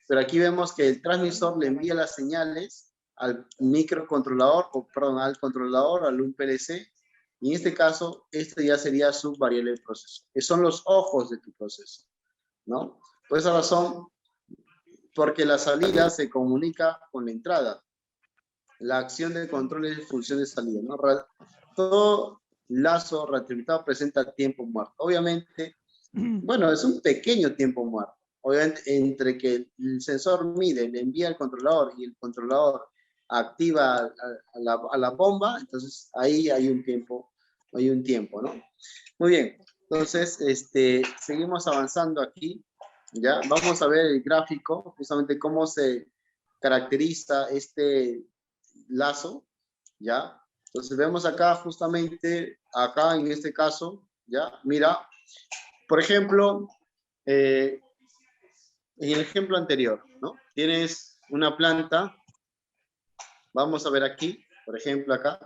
Pero aquí vemos que el transmisor le envía las señales al microcontrolador, al controlador, al PLC, y en este caso, este ya sería su variable de proceso, que son los ojos de tu proceso, ¿no? Por esa razón, porque la salida se comunica con la entrada. La acción de control es función de salida, ¿no? Todo lazo retroalimentado presenta tiempo muerto. Obviamente, bueno, es un pequeño tiempo muerto. Obviamente, entre que el sensor mide, le envía al controlador y el controlador activa a la bomba, entonces ahí hay un tiempo, ¿no? Muy bien, entonces seguimos avanzando aquí, ¿ya? Vamos a ver el gráfico, justamente cómo se caracteriza este lazo, ¿ya? Entonces vemos acá justamente, acá en este caso, ¿ya? Mira, por ejemplo, en el ejemplo anterior, ¿no? Tienes una planta Vamos a ver aquí, por ejemplo, acá.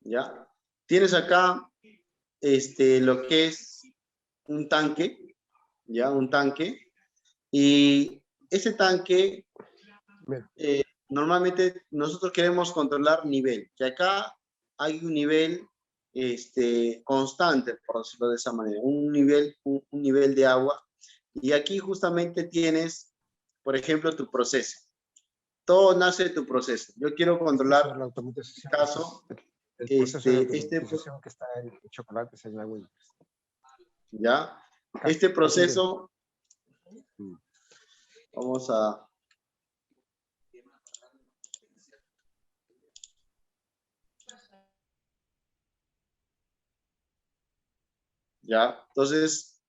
¿Ya? Tienes acá lo que es un tanque, ¿ya? Un tanque. Y ese tanque, Mira, normalmente nosotros queremos controlar nivel, que acá hay un nivel constante, por decirlo de esa manera, un nivel de agua. Y aquí justamente tienes, por ejemplo, tu proceso. Todo nace de tu proceso. Yo quiero controlar, la en automatización. este caso, El proceso de automatización que está en chocolates en la web. ¿ya? Este proceso, Mm. vamos a... ¿Ya? Entonces,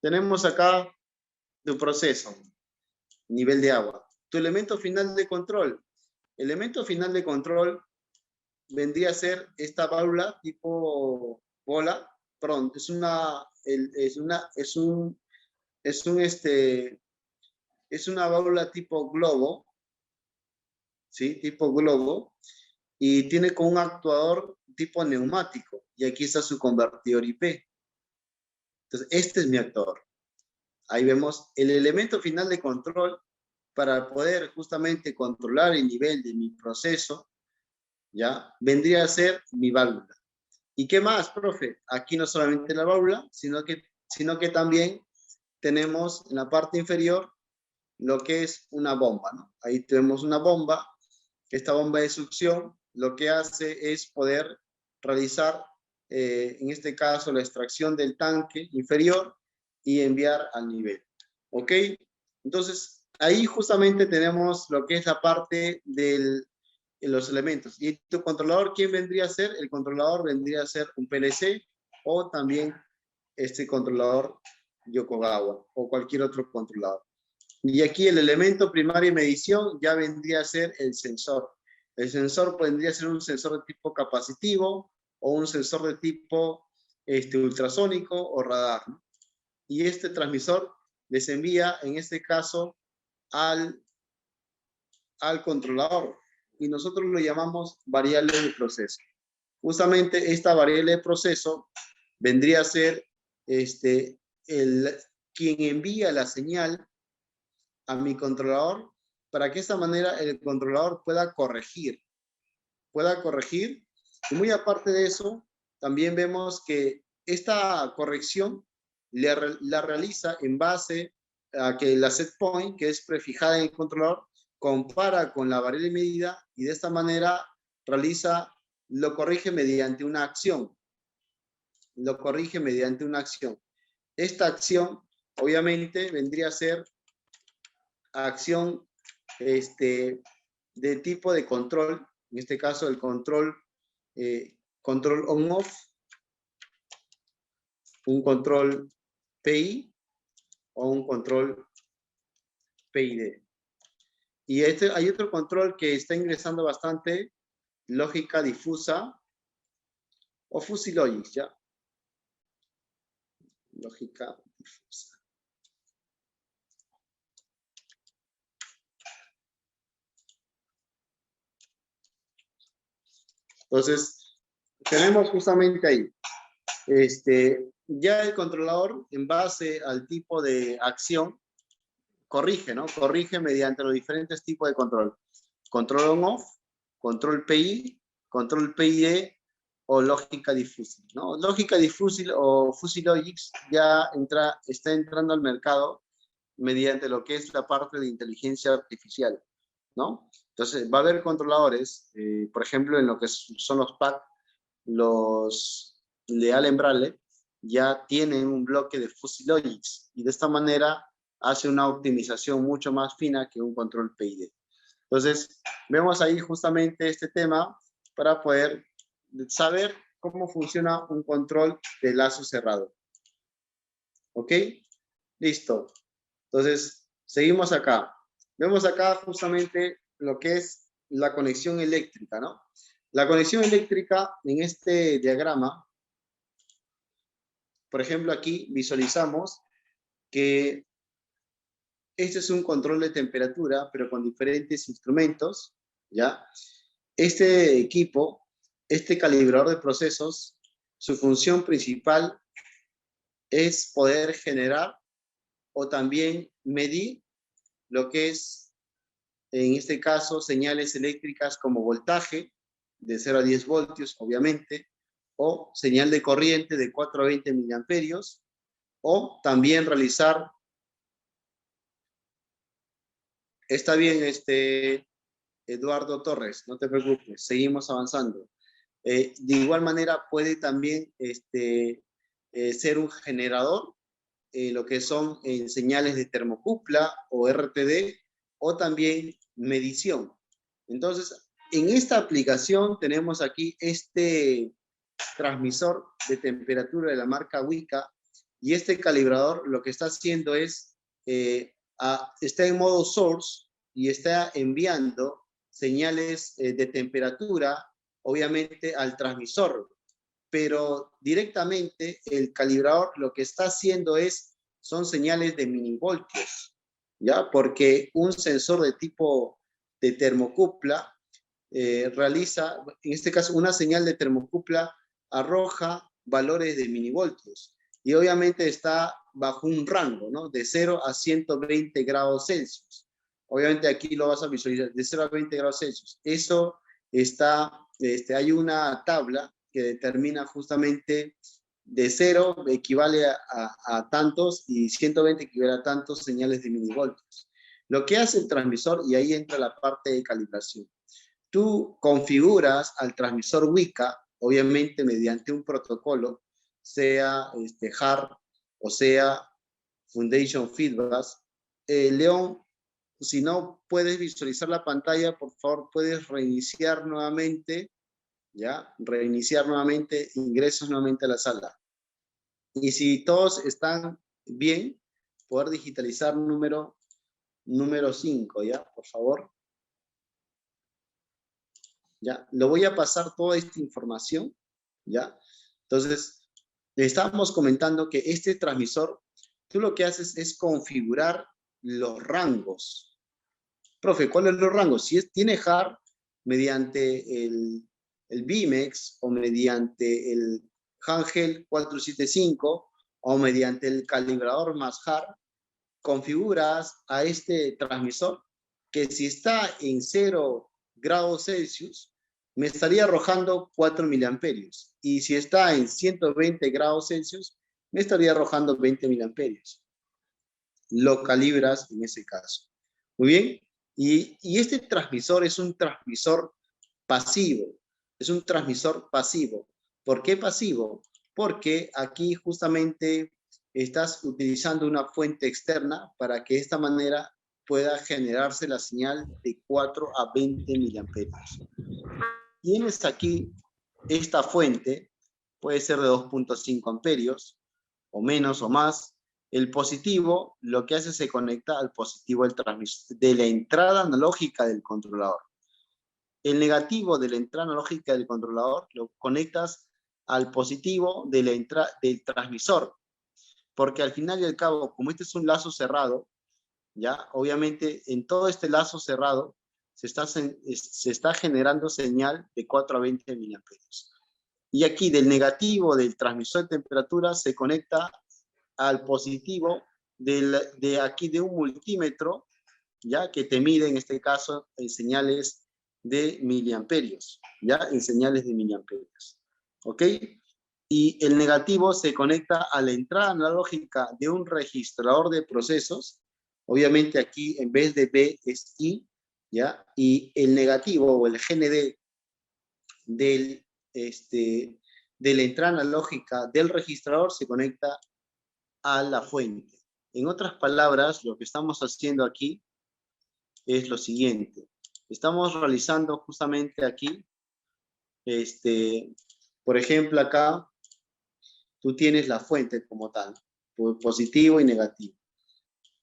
tenemos acá tu proceso, nivel de agua. Tu elemento final de control. Elemento final de control vendría a ser esta válvula tipo bola, perdón, es una válvula tipo globo, ¿sí? Tipo globo, y tiene con un actuador tipo neumático, y aquí está su convertidor IP. Entonces, este es mi actuador. Ahí vemos el elemento final de control para poder justamente controlar el nivel de mi proceso, ¿ya? Vendría a ser mi válvula. ¿Y qué más, profe? Aquí no solamente la válvula, sino que también tenemos en la parte inferior lo que es una bomba, ¿no? Ahí tenemos una bomba. Esta bomba de succión lo que hace es poder realizar, en este caso, la extracción del tanque inferior y enviar al nivel. ¿Ok? Entonces, ahí justamente tenemos lo que es la parte de los elementos. ¿Y tu controlador quién vendría a ser? El controlador vendría a ser un PLC o también este controlador Yokogawa o cualquier otro controlador. Y aquí el elemento primario de medición ya vendría a ser el sensor. El sensor vendría a ser un sensor de tipo capacitivo o un sensor de tipo ultrasónico o radar, ¿no? Y este transmisor les envía, en este caso, al controlador. Y nosotros lo llamamos variable de proceso. Justamente esta variable de proceso vendría a ser quien envía la señal a mi controlador para que de esta manera el controlador pueda corregir. Y muy aparte de eso, también vemos que esta corrección la realiza en base a que la set point, que es prefijada en el controlador, compara con la variable medida y de esta manera lo corrige mediante una acción. Esta acción, obviamente, vendría a ser acción de tipo de control, en este caso el control on-off, un control PI o un control PID. Y hay otro control que está ingresando bastante, lógica difusa o fuzzy logic, ¿ya? Lógica difusa. Entonces, tenemos justamente ahí, ya el controlador, en base al tipo de acción, corrige, ¿no? Corrige mediante los diferentes tipos de control. Control on-off, control PI, control PID o lógica difúsil, ¿no? Lógica difúsil o fuzzy logics ya está entrando al mercado mediante lo que es la parte de inteligencia artificial, ¿no? Entonces, va a haber controladores, por ejemplo, en lo que son los PAC, los de Allen Bradley, ya tienen un bloque de fuzzy logics y de esta manera hace una optimización mucho más fina que un control PID. Entonces, vemos ahí justamente este tema para poder saber cómo funciona un control de lazo cerrado. ¿Ok? Listo. Entonces, seguimos acá. Vemos acá justamente lo que es la conexión eléctrica, ¿no? La conexión eléctrica en este diagrama, por ejemplo, aquí visualizamos que este es un control de temperatura, pero con diferentes instrumentos, ¿ya? Este equipo, este calibrador de procesos, su función principal es poder generar o también medir lo que es, en este caso, señales eléctricas como voltaje de 0 a 10 voltios, obviamente, o señal de corriente de 4 a 20 miliamperios, o también realizar, está bien, Eduardo Torres, no te preocupes, seguimos avanzando. De igual manera puede también ser un generador, lo que son señales de termocupla o RTD, o también medición. Entonces, en esta aplicación tenemos aquí este transmisor de temperatura de la marca Wika, y este calibrador lo que está haciendo es, está en modo source y está enviando señales de temperatura, obviamente, al transmisor, pero directamente el calibrador lo que está haciendo son señales de milivoltios, ¿ya? Porque un sensor de tipo de termocupla realiza, en este caso, una señal de termocupla arroja valores de milivoltios y obviamente está bajo un rango, ¿no? De 0 a 120 grados Celsius. Obviamente aquí lo vas a visualizar, de 0 a 20 grados Celsius. Eso está, hay una tabla que determina justamente de 0 equivale a tantos y 120 equivale a tantos señales de milivoltios. Lo que hace el transmisor, y ahí entra la parte de calibración. Tú configuras al transmisor Wika, obviamente mediante un protocolo, sea HART o sea Foundation Feedback. León, si no puedes visualizar la pantalla, por favor, puedes reiniciar nuevamente, ¿ya? Reiniciar nuevamente, ingresos nuevamente a la sala. Y si todos están bien, poder digitalizar número 5, ¿ya? Por favor. ¿Ya? Lo voy a pasar toda esta información, ¿ya? Entonces, le estábamos comentando que este transmisor, tú lo que haces es configurar los rangos. Profe, ¿cuáles son los rangos? Si tiene HART, mediante el BIMEX o mediante el Hangel 475 o mediante el calibrador más HART, configuras a este transmisor que si está en 0 grados Celsius, me estaría arrojando 4 miliamperios. Y si está en 120 grados Celsius, me estaría arrojando 20 miliamperios. Lo calibras en ese caso. Muy bien. Y este transmisor es un transmisor pasivo. Es un transmisor pasivo. ¿Por qué pasivo? Porque aquí justamente estás utilizando una fuente externa para que de esta manera pueda generarse la señal de 4 a 20 miliamperios. Tienes aquí esta fuente, puede ser de 2.5 amperios, o menos o más. El positivo, lo que hace se conecta al positivo del transmisor, de la entrada analógica del controlador. El negativo de la entrada analógica del controlador lo conectas al positivo de del transmisor, porque al final y al cabo, como este es un lazo cerrado, ya, obviamente en todo este lazo cerrado se está generando señal de 4 a 20 miliamperios. Y aquí del negativo del transmisor de temperatura se conecta al positivo de aquí de un multímetro, ya, que te mide en este caso en señales de miliamperios, ya, en señales de miliamperios. ¿Ok? Y el negativo se conecta a la entrada analógica de un registrador de procesos. Obviamente aquí en vez de B es I, ¿ya? Y el negativo o el GND de la entrada analógica del registrador se conecta a la fuente. En otras palabras, lo que estamos haciendo aquí es lo siguiente. Estamos realizando justamente aquí, por ejemplo, acá, tú tienes la fuente como tal, positivo y negativo.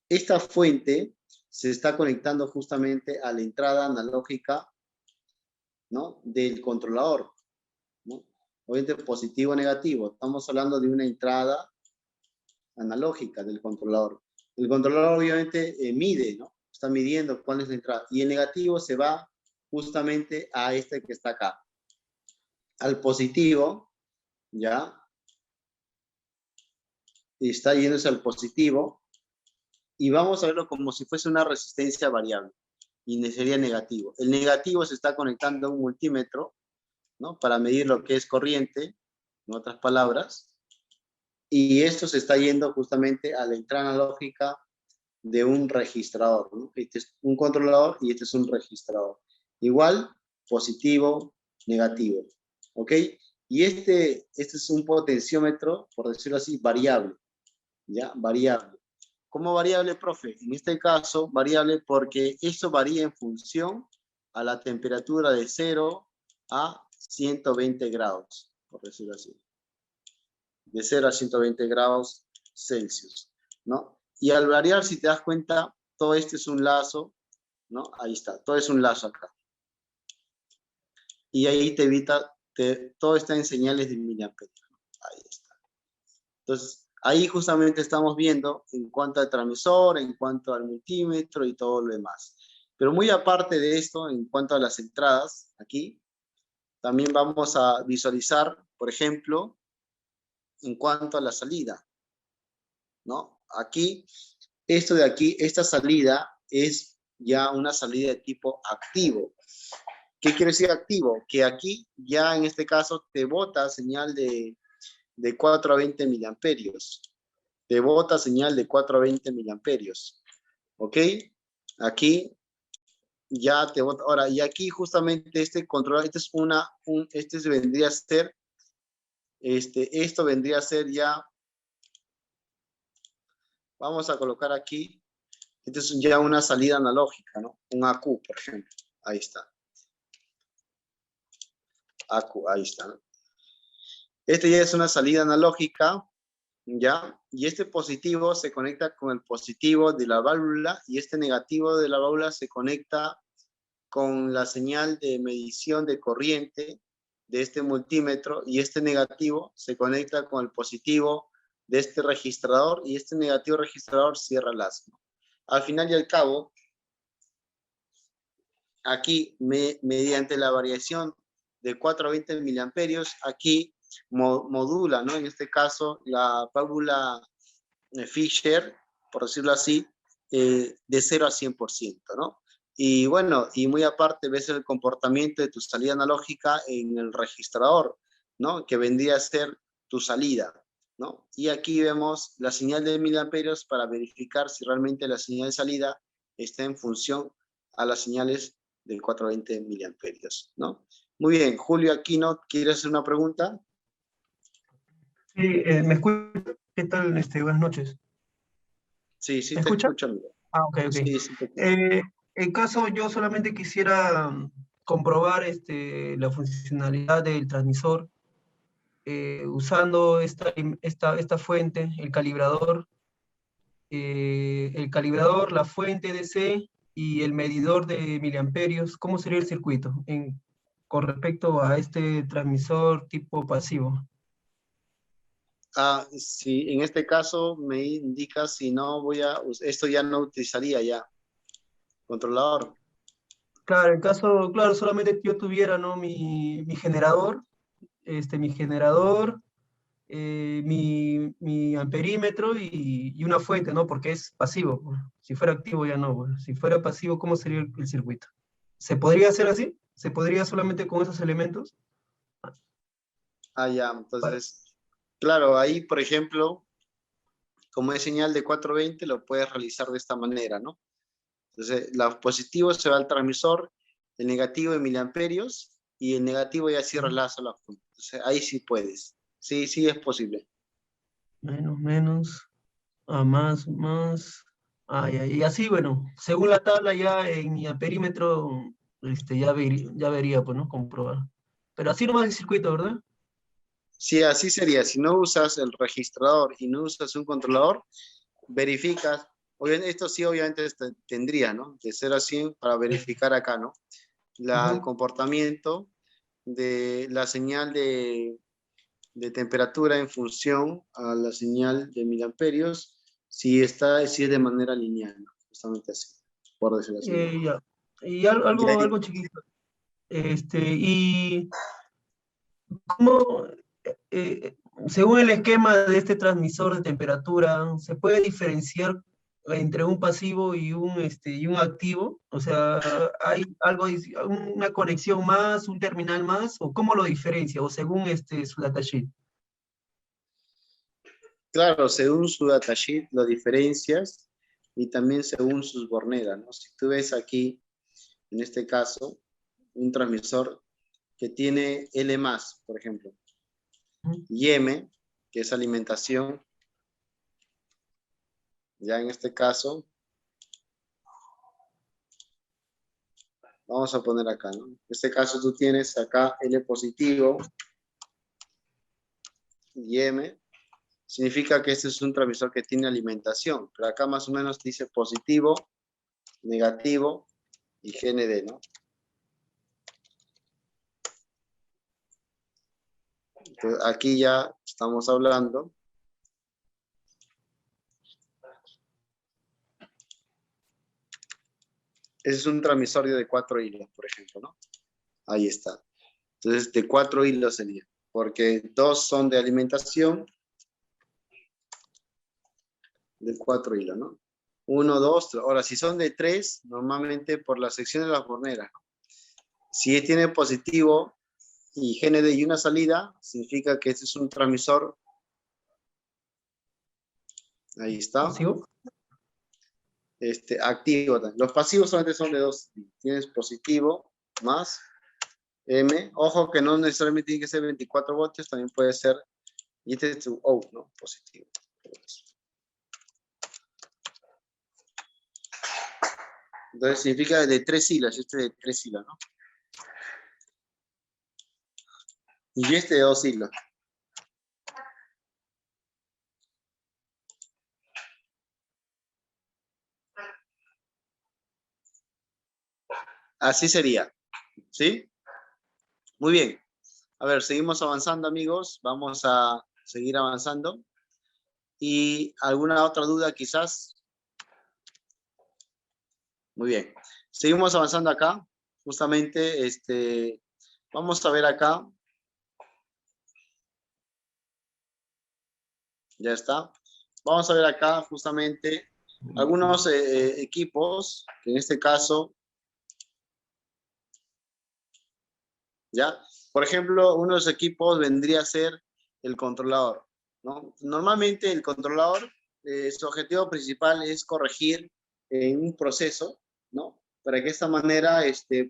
Esta fuente se está conectando justamente a la entrada analógica, ¿no?, del controlador, ¿no? Obviamente positivo o negativo. Estamos hablando de una entrada analógica del controlador. El controlador obviamente mide, ¿no? Está midiendo cuál es la entrada. Y el negativo se va justamente a este que está acá, al positivo, ¿ya? Y está yéndose al positivo, y vamos a verlo como si fuese una resistencia variable, y sería negativo. El negativo se está conectando a un multímetro, ¿no? Para medir lo que es corriente, en otras palabras, y esto se está yendo justamente a la entrada analógica de un registrador, ¿no? Este es un controlador y este es un registrador. Igual, positivo, negativo, ¿ok? Y este es un potenciómetro, por decirlo así, variable, ¿ya? Variable. ¿Cómo variable, profe? En este caso, variable porque esto varía en función a la temperatura de 0 a 120 grados, por decirlo así. De 0 a 120 grados Celsius, ¿no? Y al variar, si te das cuenta, todo este es un lazo, ¿no? Ahí está, todo es un lazo acá. Y ahí te evita, todo está en señales de miliamperios. Ahí está. Entonces, ahí justamente estamos viendo en cuanto al transmisor, en cuanto al multímetro y todo lo demás. Pero muy aparte de esto, en cuanto a las entradas, aquí, también vamos a visualizar, por ejemplo, en cuanto a la salida, ¿no? Aquí, esto de aquí, esta salida es ya una salida de tipo activo. ¿Qué quiere decir activo? Que aquí ya en este caso te bota señal de 4 a 20 miliamperios. Te bota señal de 4 a 20 miliamperios. ¿Ok? Aquí ya te bota. Ahora, y aquí justamente este control, este vendría a ser, esto vendría a ser ya, vamos a colocar aquí, esto es ya una salida analógica, ¿no? Un AQ, por ejemplo. Ahí está. AQ, ahí está, ¿no? Este ya es una salida analógica, ¿ya? Y este positivo se conecta con el positivo de la válvula y este negativo de la válvula se conecta con la señal de medición de corriente de este multímetro y este negativo se conecta con el positivo de este registrador y este negativo registrador cierra el lazo. Al final y al cabo, aquí mediante la variación de 4 a 20 miliamperios, aquí modula, ¿no? En este caso, la válvula Fisher, por decirlo así, de 0 a 100%, ¿no? Y bueno, y muy aparte ves el comportamiento de tu salida analógica en el registrador, ¿no? Que vendría a ser tu salida, ¿no? Y aquí vemos la señal de miliamperios para verificar si realmente la señal de salida está en función a las señales de 420 miliamperios, ¿no? Muy bien, Julio Aquino, ¿quieres hacer una pregunta? Sí, ¿me escucha? ¿Qué tal? Buenas noches. Sí, sí ¿Me te escucha? escucho, amigo. Ah, ok, ok. Sí, sí te escucho. En caso, yo solamente quisiera comprobar la funcionalidad del transmisor usando esta fuente, el calibrador, la fuente DC y el medidor de miliamperios. ¿Cómo sería el circuito con respecto a este transmisor tipo pasivo? Si en este caso me indica si no esto ya no utilizaría ya controlador. Claro, en caso, claro, solamente yo tuviera, ¿no? Mi generador, mi amperímetro y una fuente, ¿no? Porque es pasivo, pues. Si fuera activo ya no, pues. Si fuera pasivo, ¿cómo sería el circuito? ¿Se podría hacer así? ¿Se podría solamente con esos elementos? Ya, Vale. entonces, claro, ahí, por ejemplo, como es señal de 420, lo puedes realizar de esta manera, ¿no? Entonces, el positivo se va al transmisor, el negativo de miliamperios, y el negativo ya cierra el lazo a la fuente. Entonces, ahí sí puedes. Sí, sí es posible. Menos, más. Y así, bueno, según la tabla ya en mi amperímetro, ya vería, pues, ¿no? Comprobar. Pero así nomás el circuito, ¿verdad? Sí, así sería. Si no usas el registrador y no usas un controlador, verificas. Obviamente, esto sí obviamente tendría, ¿no? De 0 a 100 para verificar acá, ¿no? El comportamiento de la señal de temperatura en función a la señal de miliamperios, si es de manera lineal, ¿no? Justamente así, por decirlo así. Ya. Y Y ahí, algo chiquito. Y ¿cómo, según el esquema de este transmisor de temperatura, se puede diferenciar entre un pasivo y un activo? O sea, ¿hay algo, una conexión más, un terminal más? ¿O cómo lo diferencia? ¿O según su datasheet? Claro, según su datasheet lo diferencias y también según sus borneras, ¿no? Si tú ves aquí, en este caso, un transmisor que tiene L+, por ejemplo, y M, que es alimentación, ya en este caso, vamos a poner acá, ¿no? En este caso tú tienes acá L positivo y M, significa que este es un transmisor que tiene alimentación, pero acá más o menos dice positivo, negativo y GND, ¿no? Entonces, aquí ya estamos hablando ese es un transmisor de 4 hilos, por ejemplo, ¿no? Ahí está. Entonces, de 4 hilos sería, porque 2 son de alimentación, de 4 hilos, ¿no? 1, 2, 3. Ahora, si son de 3, normalmente por la sección de las borneras, ¿no? Si tiene positivo y GND y una salida, significa que este es un transmisor. Ahí está. ¿Pasivo? Activo. Los pasivos solamente son de 2. Tienes positivo más M. Ojo que no necesariamente tiene que ser 24 voltios, también puede ser, y este es tu out, ¿no? Positivo. Entonces significa de 3 hilos, este de 3 hilos, ¿no? Y este de 2 hilos. Así sería, ¿sí? Muy bien. A ver, seguimos avanzando, amigos. Vamos a seguir avanzando. ¿Y alguna otra duda quizás? Muy bien. Seguimos avanzando acá. Justamente, vamos a ver acá. Ya está. Vamos a ver acá justamente algunos equipos, que en este caso, ¿ya? Por ejemplo, uno de los equipos vendría a ser el controlador, ¿no? Normalmente el controlador, su objetivo principal es corregir un proceso, ¿no? Para que de esta manera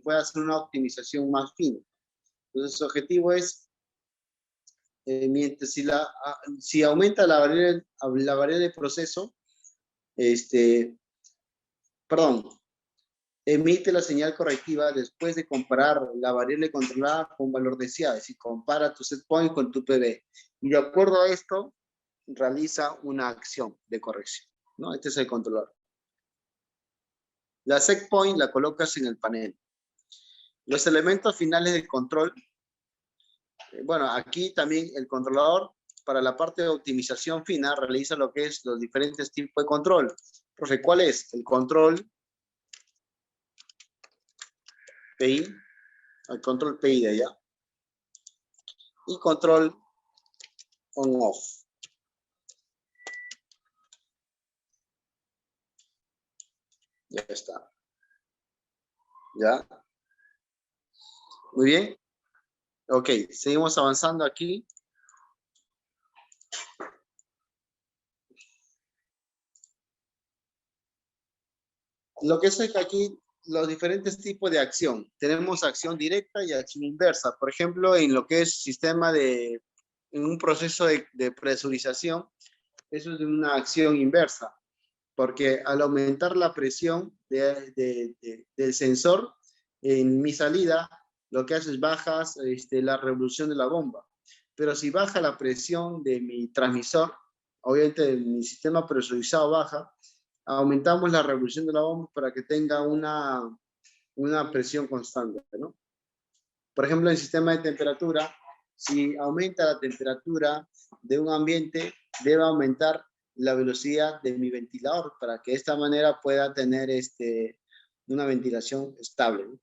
pueda hacer una optimización más fina. Entonces, su objetivo es, mientras si aumenta la variable de proceso, perdón, emite la señal correctiva después de comparar la variable controlada con un valor deseado, es decir, compara tu set point con tu PB. Y de acuerdo a esto, realiza una acción de corrección, ¿no? Este es el controlador. La set point la colocas en el panel. Los elementos finales del control, bueno, aquí también el controlador, para la parte de optimización fina, realiza lo que es los diferentes tipos de control. Profe, ¿cuál es? El control PI, el control PI de allá, y control on-off. Ya está. ¿Ya? Muy bien. Ok, seguimos avanzando aquí. Lo que es aquí, los diferentes tipos de acción. Tenemos acción directa y acción inversa. Por ejemplo, en lo que es sistema en un proceso de presurización, eso es una acción inversa. Porque al aumentar la presión del sensor, en mi salida, lo que hace es bajas la revolución de la bomba. Pero si baja la presión de mi transmisor, obviamente mi sistema presurizado baja, aumentamos la revolución de la bomba para que tenga una presión constante, ¿no? Por ejemplo, en el sistema de temperatura, si aumenta la temperatura de un ambiente, debe aumentar la velocidad de mi ventilador para que de esta manera pueda tener una ventilación estable, ¿no?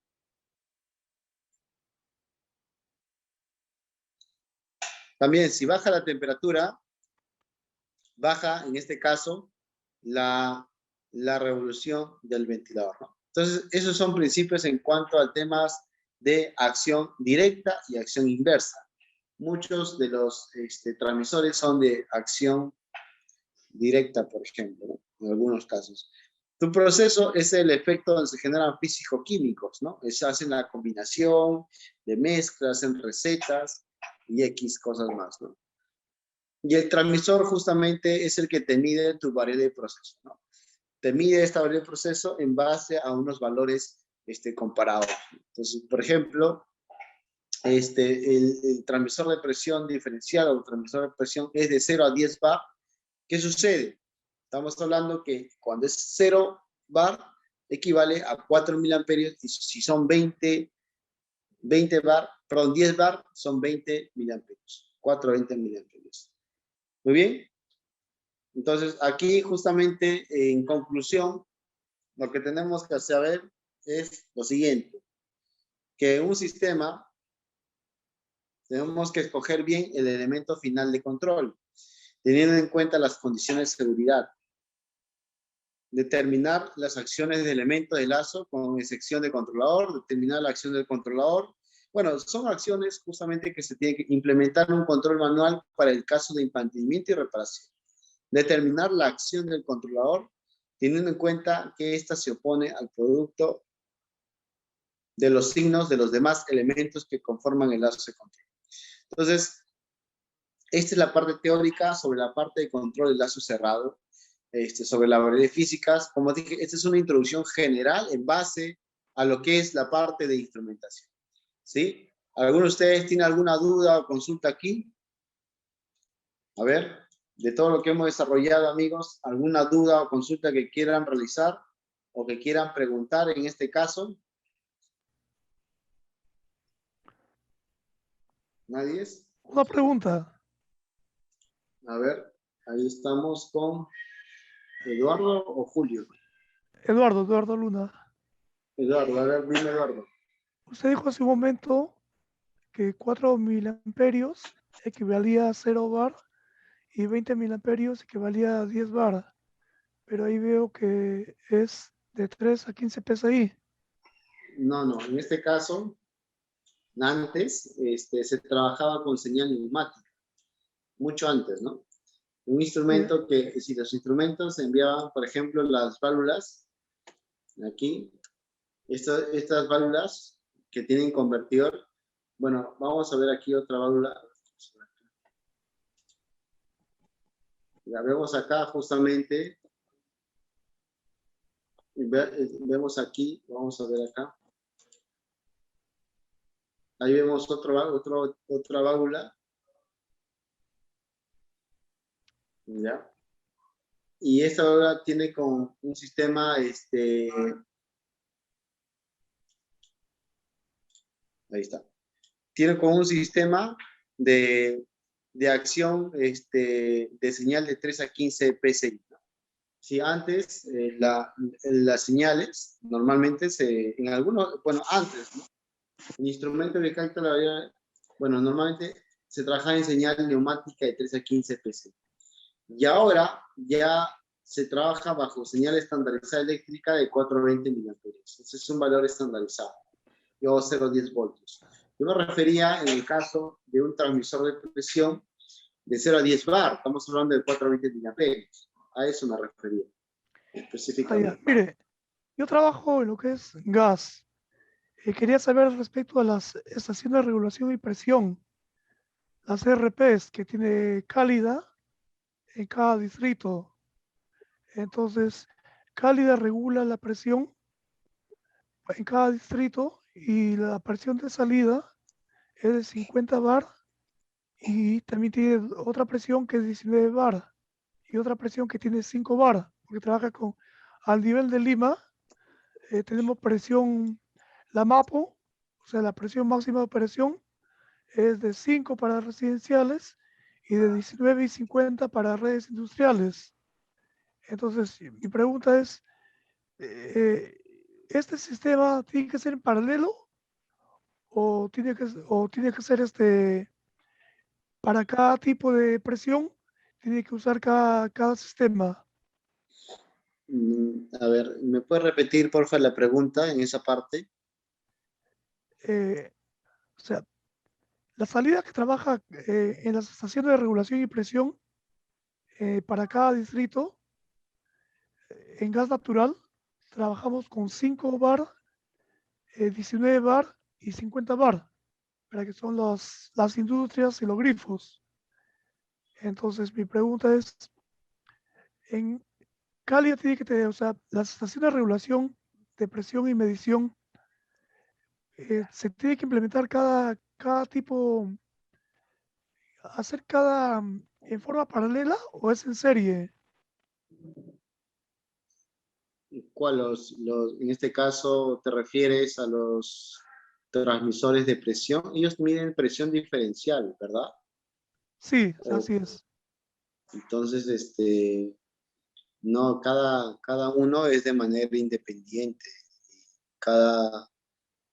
También, si baja la temperatura, baja, en este caso, la revolución del ventilador, ¿no? Entonces, esos son principios en cuanto a temas de acción directa y acción inversa. Muchos de los transmisores son de acción directa, por ejemplo, ¿no? En algunos casos. Tu proceso es el efecto donde se generan físico-químicos, ¿no? Se hacen la combinación de mezclas, hacen recetas y X cosas más, ¿no? Y el transmisor justamente es el que te mide tu variable de proceso, ¿no? Te mide esta variable de proceso en base a unos valores comparados. Entonces, por ejemplo, el transmisor de presión diferencial o el transmisor de presión es de 0 a 10 bar. ¿Qué sucede? Estamos hablando que cuando es 0 bar, equivale a 4 miliamperios, y si son 20 bar, perdón, 10 bar, son 20 miliamperios. 4 a 20 miliamperios. Muy bien. Entonces, aquí justamente, en conclusión, lo que tenemos que saber es lo siguiente, que en un sistema tenemos que escoger bien el elemento final de control, teniendo en cuenta las condiciones de seguridad. Determinar las acciones de elemento de lazo con excepción de controlador, determinar la acción del controlador. Bueno, son acciones justamente que se tienen que implementar un control manual para el caso de mantenimiento y reparación. Determinar la acción del controlador, teniendo en cuenta que ésta se opone al producto de los signos de los demás elementos que conforman el lazo de control. Entonces, esta es la parte teórica sobre la parte de control del lazo cerrado, sobre la variedad de físicas. Como dije, esta es una introducción general en base a lo que es la parte de instrumentación. ¿Sí? ¿Alguno de ustedes tiene alguna duda o consulta aquí? A ver, de todo lo que hemos desarrollado, amigos, ¿alguna duda o consulta que quieran realizar o que quieran preguntar en este caso? ¿Nadie es? Una pregunta. A ver, ahí estamos con Eduardo o Julio. Eduardo Luna. Eduardo, a ver, dime, Eduardo. Usted dijo hace un momento que 4 miliamperios equivalía a 0 bar y 20 miliamperios equivalía a 10 bar. Pero ahí veo que es de 3 a 15 PSI. No, en este caso, antes se trabajaba con señal neumática, mucho antes, ¿no? Un instrumento que, si los instrumentos enviaban, por ejemplo, las válvulas, aquí, estas válvulas que tienen convertidor, bueno, vamos a ver aquí otra válvula. La vemos acá justamente, vemos aquí, vamos a ver acá. Ahí vemos otra válvula. ¿Ya? Y esta válvula tiene con un sistema, ahí está. Tiene con un sistema de acción de señal de 3 a 15 PSI. Si antes las señales normalmente en algunos, bueno, antes, ¿no? El instrumento de cálculo bueno, normalmente se trabaja en señal neumática de 3 a 15 PSI. Y ahora ya se trabaja bajo señal estandarizada eléctrica de 420 miliamperios. Ese es un valor estandarizado, o 0,10 voltios. Yo me refería en el caso de un transmisor de presión de 0 a 10 bar. Estamos hablando de 420 miliamperios. A eso me refería específicamente. Mire, yo trabajo en lo que es gas. Quería saber respecto a las estaciones de regulación y presión, las RPs que tiene Cálida en cada distrito. Entonces, Cálida regula la presión en cada distrito y la presión de salida es de 50 bar y también tiene otra presión que es 19 bar y otra presión que tiene 5 bar, porque trabaja con, al nivel de Lima, tenemos presión, la MAPO, o sea, la presión máxima de operación es de 5 para residenciales y de 19 y 50 para redes industriales. Entonces, mi pregunta es, ¿este sistema tiene que ser en paralelo o tiene que ser para cada tipo de presión tiene que usar cada sistema. A ver, ¿me puedes repetir, porfa, la pregunta en esa parte? O sea, la salida que trabaja en las estaciones de regulación y presión para cada distrito, en gas natural, trabajamos con 5 bar, 19 bar y 50 bar, para que son las industrias y los grifos. Entonces, mi pregunta es, en Cali tiene que tener, o sea, las estaciones de regulación de presión y medición, se tiene que implementar cada tipo, hacer cada en forma paralela o es en serie. ¿Cuál en este caso te refieres a los transmisores de presión? Ellos miden presión diferencial, ¿verdad? Sí, O- así es. Entonces, no, cada uno es de manera independiente.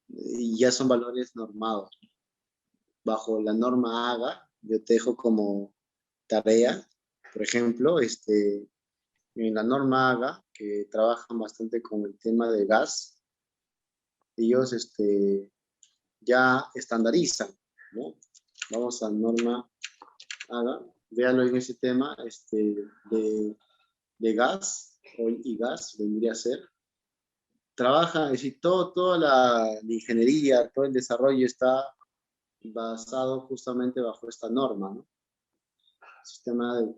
Y ya son valores normados. Bajo la norma AGA, yo te dejo como tarea, por ejemplo, en la norma AGA, que trabajan bastante con el tema de gas, ellos ya estandarizan, ¿no? Vamos a norma AGA, véalo en ese tema de gas, oil y gas, vendría a ser. Trabaja, es decir, toda la ingeniería, todo el desarrollo está basado justamente bajo esta norma, ¿no? Sistema de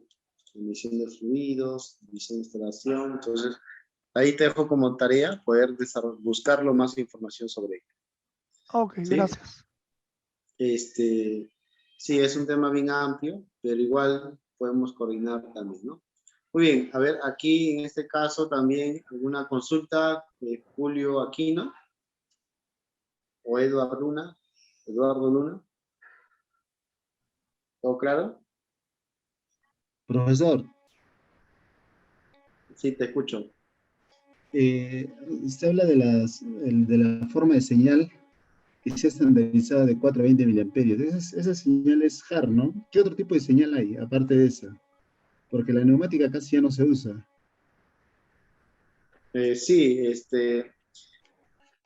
emisión de fluidos, emisión de instalación. Entonces, ahí te dejo como tarea poder buscarlo más información sobre ello. Ok, ¿Sí? gracias. Sí, es un tema bien amplio, pero igual podemos coordinar también, ¿no? Muy bien, a ver, aquí en este caso también alguna consulta de Julio Aquino o Eduardo Luna. ¿Todo claro? Profesor, Sí, te escucho. usted habla de la forma de señal que sea estandarizada de 420 miliamperios. Esa señal es HAR, ¿no? ¿Qué otro tipo de señal hay aparte de esa? Porque la neumática casi ya no se usa. Sí,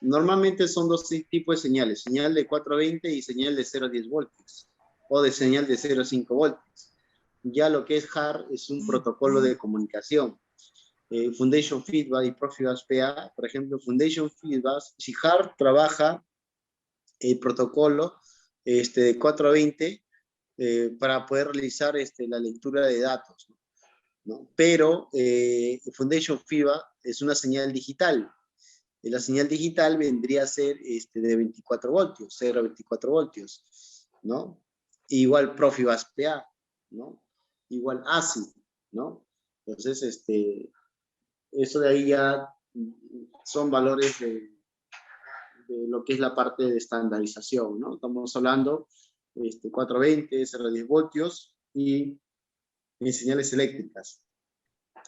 normalmente son dos tipos de señales, señal de 420 y señal de 0 a 10 voltios, o de señal de 0 a 5 voltios. Ya lo que es HAR es un protocolo de comunicación. Foundation Feedback y Profibus PA, por ejemplo, Foundation Feedback, si HAR trabaja el protocolo de 420 para poder realizar la lectura de datos, ¿no? Pero Foundation Feedback es una señal digital. La señal digital vendría a ser de 24 voltios, 0 a 24 voltios, ¿no? Igual Profibus PA, ¿no? Igual ASIC, ¿no? Entonces, eso de ahí ya son valores de lo que es la parte de estandarización, ¿no? Estamos hablando 420, 0 a 10 voltios y en señales eléctricas.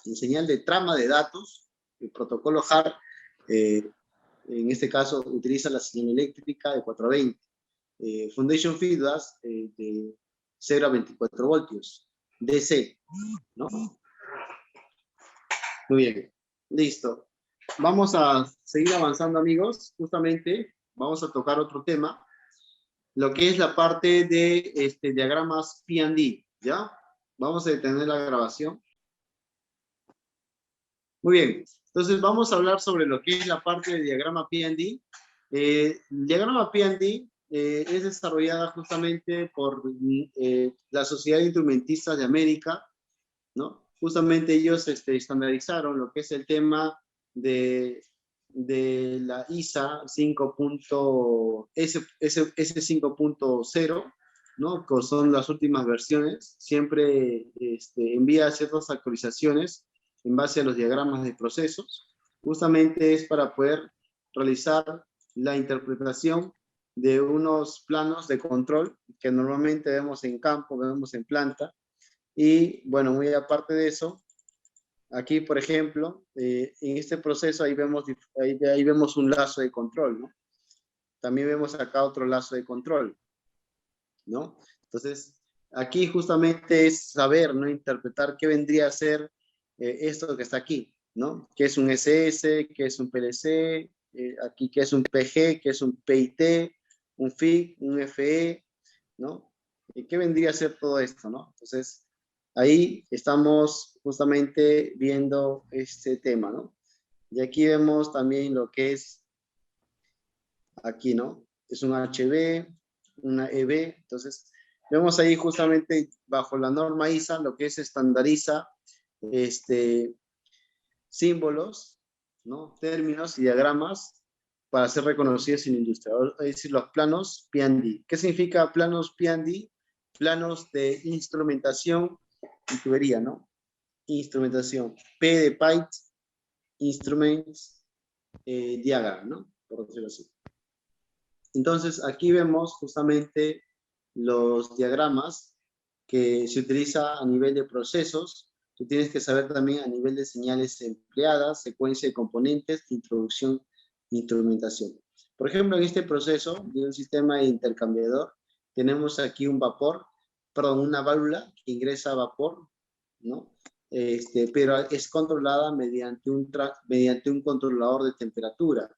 En señal de trama de datos, el protocolo HAR, en este caso, utiliza la señal eléctrica de 420. Foundation Feedback de 0 a 24 voltios, DC, ¿no? Muy bien, listo. Vamos a seguir avanzando, amigos. Justamente vamos a tocar otro tema, lo que es la parte de diagramas P&D, ¿ya? Vamos a detener la grabación. Muy bien, entonces vamos a hablar sobre lo que es la parte de diagrama P&D. El diagrama P&D es desarrollada justamente por la Sociedad de Instrumentistas de América, ¿no? Justamente ellos estandarizaron lo que es el tema de la ISA 5.0, ¿no? Que son las últimas versiones. Siempre envía ciertas actualizaciones en base a los diagramas de procesos. Justamente es para poder realizar la interpretación de unos planos de control que normalmente vemos en campo, vemos en planta. Y bueno, muy aparte de eso, aquí, por ejemplo, en este proceso ahí vemos un lazo de control, ¿no? También vemos acá otro lazo de control, ¿no? Entonces, aquí justamente es saber, ¿no? Interpretar qué vendría a ser esto que está aquí, ¿no? ¿Qué es un SS? ¿Qué es un PLC? Aquí, ¿qué es un PG? ¿Qué es un PIT? Un FIC, un FE, ¿no? ¿Qué vendría a ser todo esto, no? Entonces, ahí estamos justamente viendo este tema, ¿no? Y aquí vemos también lo que es aquí, ¿no? Es un HB, una EB, entonces vemos ahí justamente bajo la norma ISA lo que es estandariza símbolos, ¿no? Términos y diagramas para ser reconocidos en la industria, es decir, los planos P&D. ¿Qué significa planos P&D? Planos de instrumentación y tubería, ¿no? Instrumentación. P de pipe, instruments, diagram, ¿no? Por decirlo así. Entonces, aquí vemos justamente los diagramas que se utiliza a nivel de procesos. Tú tienes que saber también a nivel de señales empleadas, secuencia de componentes, introducción, instrumentación. Por ejemplo, en este proceso de un sistema intercambiador, tenemos aquí un vapor, perdón, una válvula que ingresa vapor, ¿no? Pero es controlada mediante un controlador de temperatura.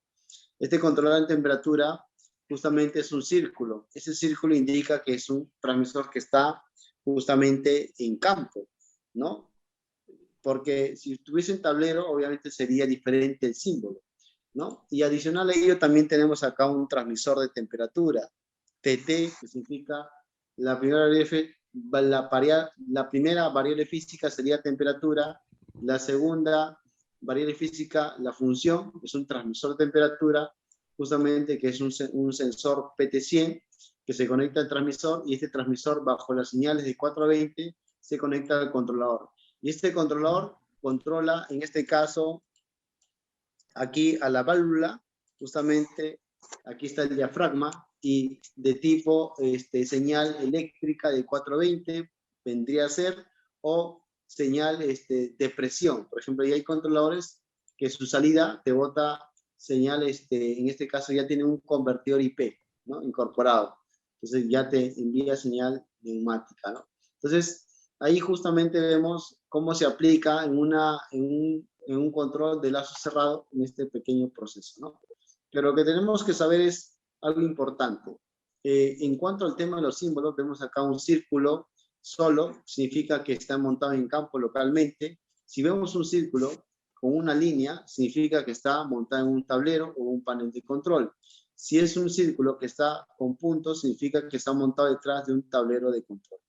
Este controlador de temperatura justamente es un círculo. Ese círculo indica que es un transmisor que está justamente en campo, ¿no? Porque si tuviese un tablero, obviamente sería diferente el símbolo, ¿no? Y adicional a ello también tenemos acá un transmisor de temperatura, TT, que significa la primera variable física sería temperatura, la segunda variable física, la función, es un transmisor de temperatura, justamente que es un sensor PT100 que se conecta al transmisor y este transmisor bajo las señales de 420 se conecta al controlador. Y este controlador controla, en este caso, aquí a la válvula, justamente aquí está el diafragma y de tipo señal eléctrica de 420 vendría a ser o señal de presión. Por ejemplo, ahí hay controladores que su salida te bota señal, en este caso ya tiene un convertidor IP, ¿no? Incorporado. Entonces ya te envía señal neumática, ¿no? Entonces, ahí justamente vemos cómo se aplica en un control de lazo cerrado en este pequeño proceso, ¿no? Pero lo que tenemos que saber es algo importante. En cuanto al tema de los símbolos, vemos acá un círculo solo, significa que está montado en campo localmente. Si vemos un círculo con una línea, significa que está montado en un tablero o un panel de control. Si es un círculo que está con puntos, significa que está montado detrás de un tablero de control,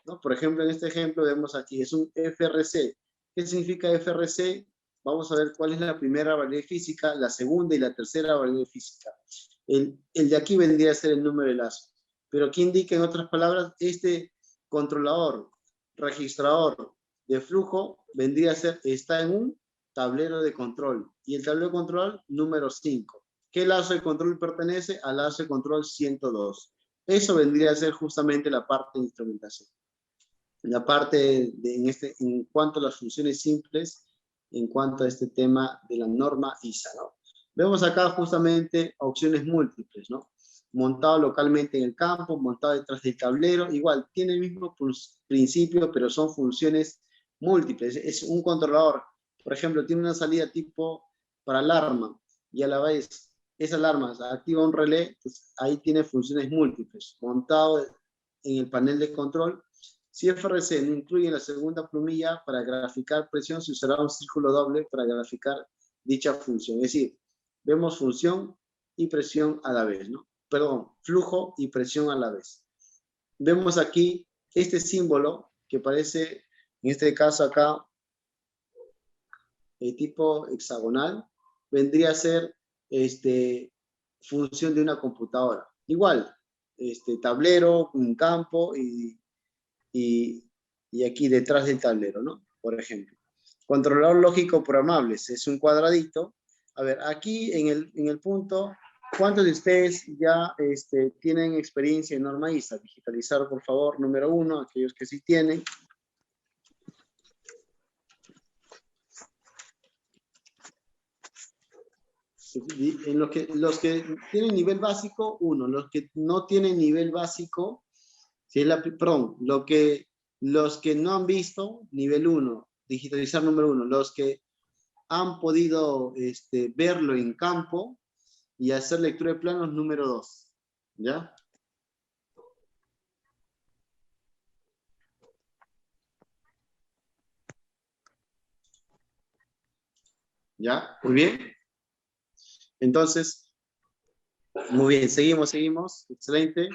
¿no? Por ejemplo, en este ejemplo vemos aquí, es un FRC. ¿Qué significa FRC? Vamos a ver cuál es la primera variable física, la segunda y la tercera variable física. El de aquí vendría a ser el número de lazo. Pero aquí indica, en otras palabras, este controlador, registrador de flujo, vendría a ser, está en un tablero de control. Y el tablero de control número 5. ¿Qué lazo de control pertenece? Al lazo de control 102. Eso vendría a ser justamente la parte de instrumentación. La parte en cuanto a las funciones simples, en cuanto a este tema de la norma ISA, ¿no? Vemos acá justamente opciones múltiples, ¿no? Montado localmente en el campo, montado detrás del tablero, igual, tiene el mismo principio, pero son funciones múltiples. Es un controlador, por ejemplo, tiene una salida tipo para alarma, y a la vez esa alarma activa un relé, pues ahí tiene funciones múltiples. Montado en el panel de control, si FRC no incluye la segunda plumilla para graficar presión, se usará un círculo doble para graficar dicha función. Es decir, vemos función y presión a la vez, ¿no? Perdón, flujo y presión a la vez. Vemos aquí este símbolo que parece, en este caso acá, de tipo hexagonal, vendría a ser función de una computadora. Igual, tablero, un campo y aquí detrás del tablero, ¿no? Por ejemplo. Controlador lógico programables, es un cuadradito. A ver, aquí en el punto, ¿cuántos de ustedes ya tienen experiencia en norma ISA? Digitalizar, por favor, número 1, aquellos que sí tienen. En los que tienen nivel básico, 1. Los que no tienen nivel básico, Si es perdón, los que no han visto, nivel 1, digitalizar número 1, los que han podido verlo en campo y hacer lectura de planos número 2, ¿ya? ¿Ya? Muy bien. Entonces, muy bien, seguimos, excelente.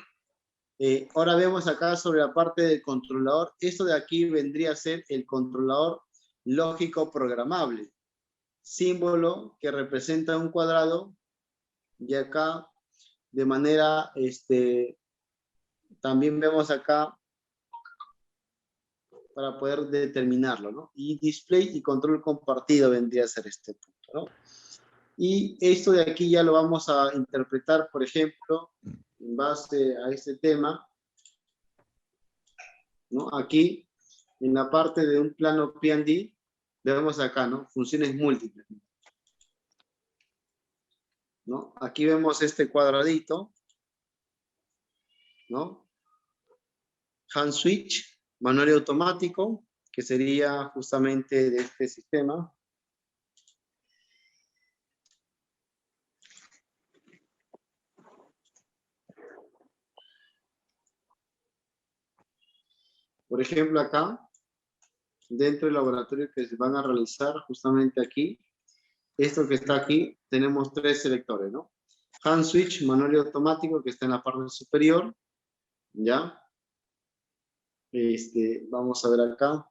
Ahora vemos acá sobre la parte del controlador. Esto de aquí vendría a ser el controlador lógico programable. Símbolo que representa un cuadrado y acá de manera, también vemos acá para poder determinarlo, ¿no? Y display y control compartido vendría a ser este punto, ¿no? Y esto de aquí ya lo vamos a interpretar, por ejemplo, en base a este tema, ¿no? Aquí, en la parte de un plano P&D, vemos acá, ¿no? Funciones múltiples, ¿no? Aquí vemos este cuadradito, ¿no? Hand switch, manual y automático, que sería justamente de este sistema. Por ejemplo, acá, dentro del laboratorio que se van a realizar justamente aquí, esto que está aquí, tenemos 3 selectores, ¿no? Hand switch, manual y automático, que está en la parte superior, ¿ya? Vamos a ver acá.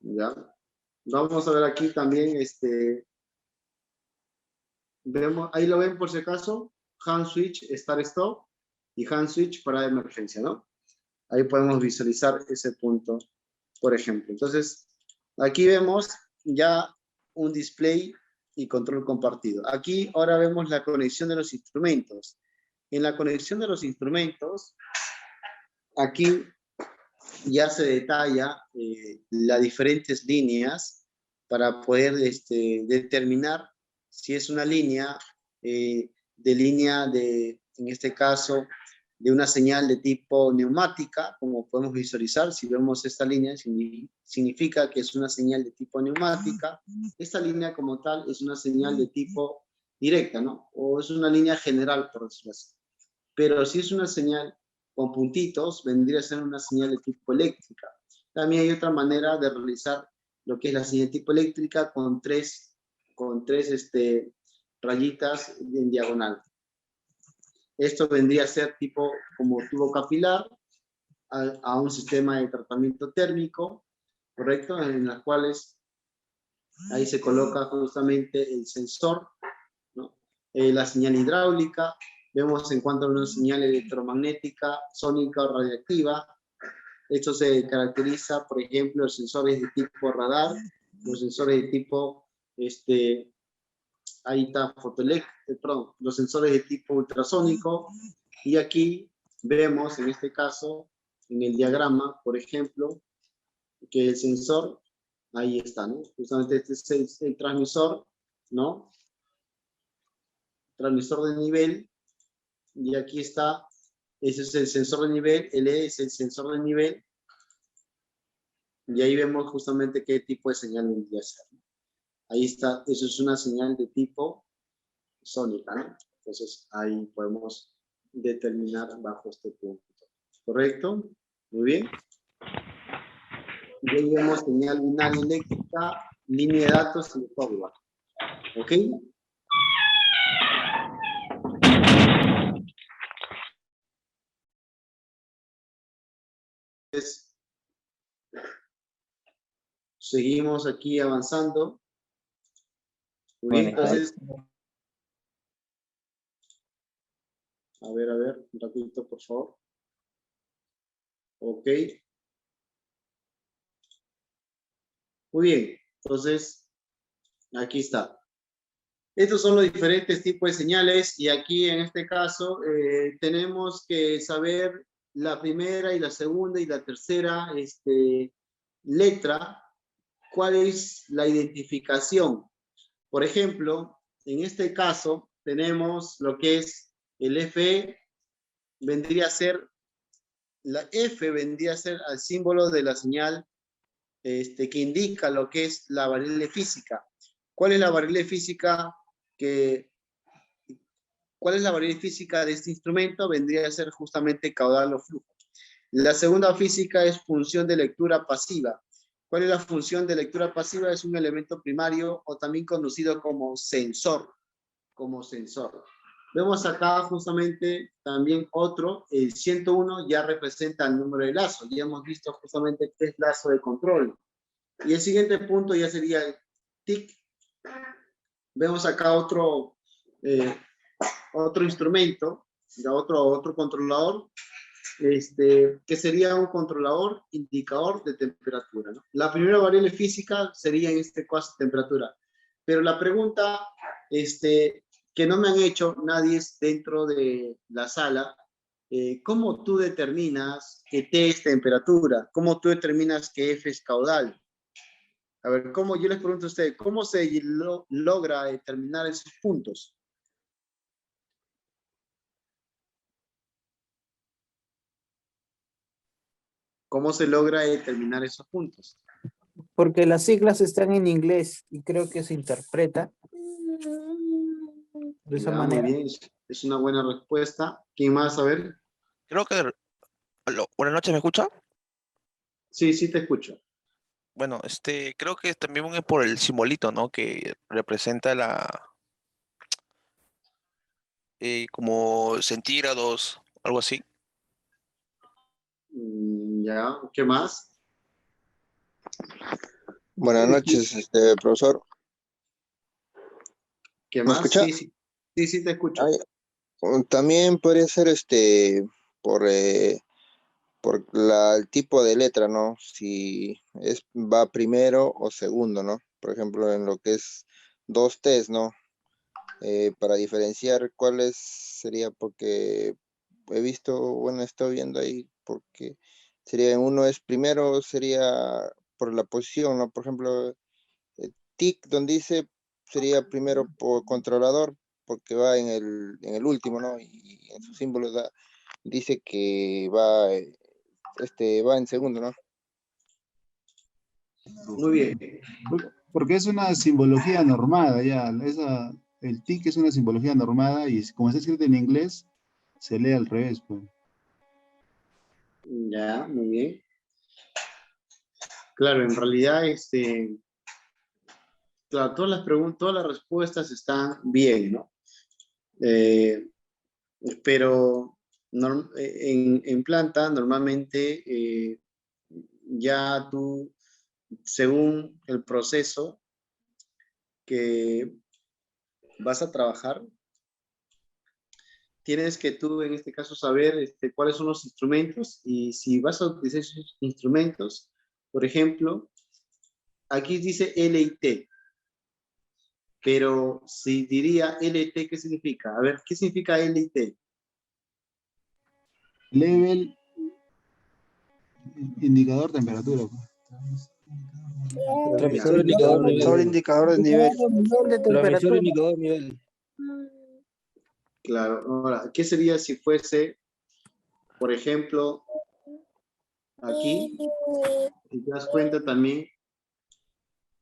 ¿Ya? Vamos a ver aquí también, vemos, ahí lo ven por si acaso, hand switch, start stop, y hand switch para emergencia, ¿no? Ahí podemos visualizar ese punto, por ejemplo. Entonces, aquí vemos ya un display y control compartido. Aquí ahora vemos la conexión de los instrumentos. En la conexión de los instrumentos, aquí ya se detalla las diferentes líneas para poder determinar si es una línea en este caso, de una señal de tipo neumática, como podemos visualizar. Si vemos esta línea, significa que es una señal de tipo neumática. Esta línea como tal es una señal de tipo directa, ¿no? O es una línea general, por decirlo así. Pero si es una señal con puntitos, vendría a ser una señal de tipo eléctrica. También hay otra manera de realizar lo que es la señal de tipo eléctrica con tres rayitas en diagonal. Esto vendría a ser tipo como tubo capilar a un sistema de tratamiento térmico, ¿correcto? En las cuales ahí se coloca justamente el sensor, ¿no? La señal hidráulica. Vemos en cuanto a una señal electromagnética, sónica o radiactiva. Esto se caracteriza, por ejemplo, los sensores de tipo radar, los sensores de tipo, ahí está, los sensores de tipo ultrasónico. Y aquí vemos, en este caso, en el diagrama, por ejemplo, que el sensor, ahí está, ¿no? Justamente este es el transmisor, ¿no? Transmisor de nivel. Y aquí está, ese es el sensor de nivel, LE es el sensor de nivel, y ahí vemos justamente qué tipo de señal vendría a ser. Ahí está, eso es una señal de tipo sónica, ¿no? Entonces ahí podemos determinar bajo este punto. ¿Correcto? Muy bien. Y ahí vemos señal binaria eléctrica, línea de datos y forward. ¿Ok? Seguimos aquí avanzando. Muy bien, entonces. A ver, un ratito, por favor. Ok. Muy bien, entonces, aquí está. Estos son los diferentes tipos de señales y aquí en este caso tenemos que saber la primera y la segunda y la tercera letra, cuál es la identificación. Por ejemplo, en este caso, tenemos lo que es el FE, vendría a ser, la F vendría a ser el símbolo de la señal que indica lo que es la variable física. ¿Cuál es la variable física ¿Cuál es la variable física de este instrumento? Vendría a ser justamente caudal o flujo. La segunda física es función de lectura pasiva. ¿Cuál es la función de lectura pasiva? Es un elemento primario o también conocido como sensor. Vemos acá justamente también otro, el 101 ya representa el número de lazo. Ya hemos visto justamente qué es lazo de control. Y el siguiente punto ya sería el TIC. Vemos acá otro instrumento, otro controlador, que sería un controlador indicador de temperatura, ¿no? La primera variable física sería en este caso temperatura. Pero la pregunta que no me han hecho nadie dentro de la sala, ¿cómo tú determinas que T es temperatura? ¿Cómo tú determinas que F es caudal? A ver, yo les pregunto a ustedes, ¿cómo se logra determinar esos puntos? ¿Cómo se logra determinar esos puntos? Porque las siglas están en inglés y creo que se interpreta de esa Ya, manera. muy bien, es una buena respuesta. ¿Quién más? A ver. Creo que... Buenas noches, ¿me escucha? Sí, sí te escucho. Bueno, creo que también es por el simbolito, ¿no? Que representa como centígrados, algo así. Ya, ¿qué más? Buenas noches, profesor. ¿Qué ¿Me más? escucha? Sí, te escucho. También podría ser por, por el tipo de letra, ¿no? Si va primero o segundo, ¿no? Por ejemplo, en lo que es dos T's, ¿no? Para diferenciar cuáles sería porque estoy viendo ahí porque uno es primero, sería por la posición, ¿no? Por ejemplo, TIC, donde dice, sería primero por controlador, porque va en el último, ¿no? Y en su símbolo dice que va en segundo, ¿no? Muy bien. Porque es una simbología normada ya. El TIC es una simbología normada y como está escrito en inglés, se lee al revés, pues. Ya, muy bien. Claro, en realidad, claro, todas las respuestas están bien, ¿no? Pero en planta, normalmente, ya tú, según el proceso que vas a trabajar, tienes que tú, en este caso, saber cuáles son los instrumentos y si vas a utilizar esos instrumentos, por ejemplo, aquí dice L y T, pero si diría LT, ¿qué significa? A ver, ¿qué significa L y T? Level, indicador, temperatura, pues. Transmisor, indicador, nivel. Indicador de nivel. Transmisor, indicador, nivel. Claro, ahora, ¿qué sería si fuese, por ejemplo, aquí, si te das cuenta también,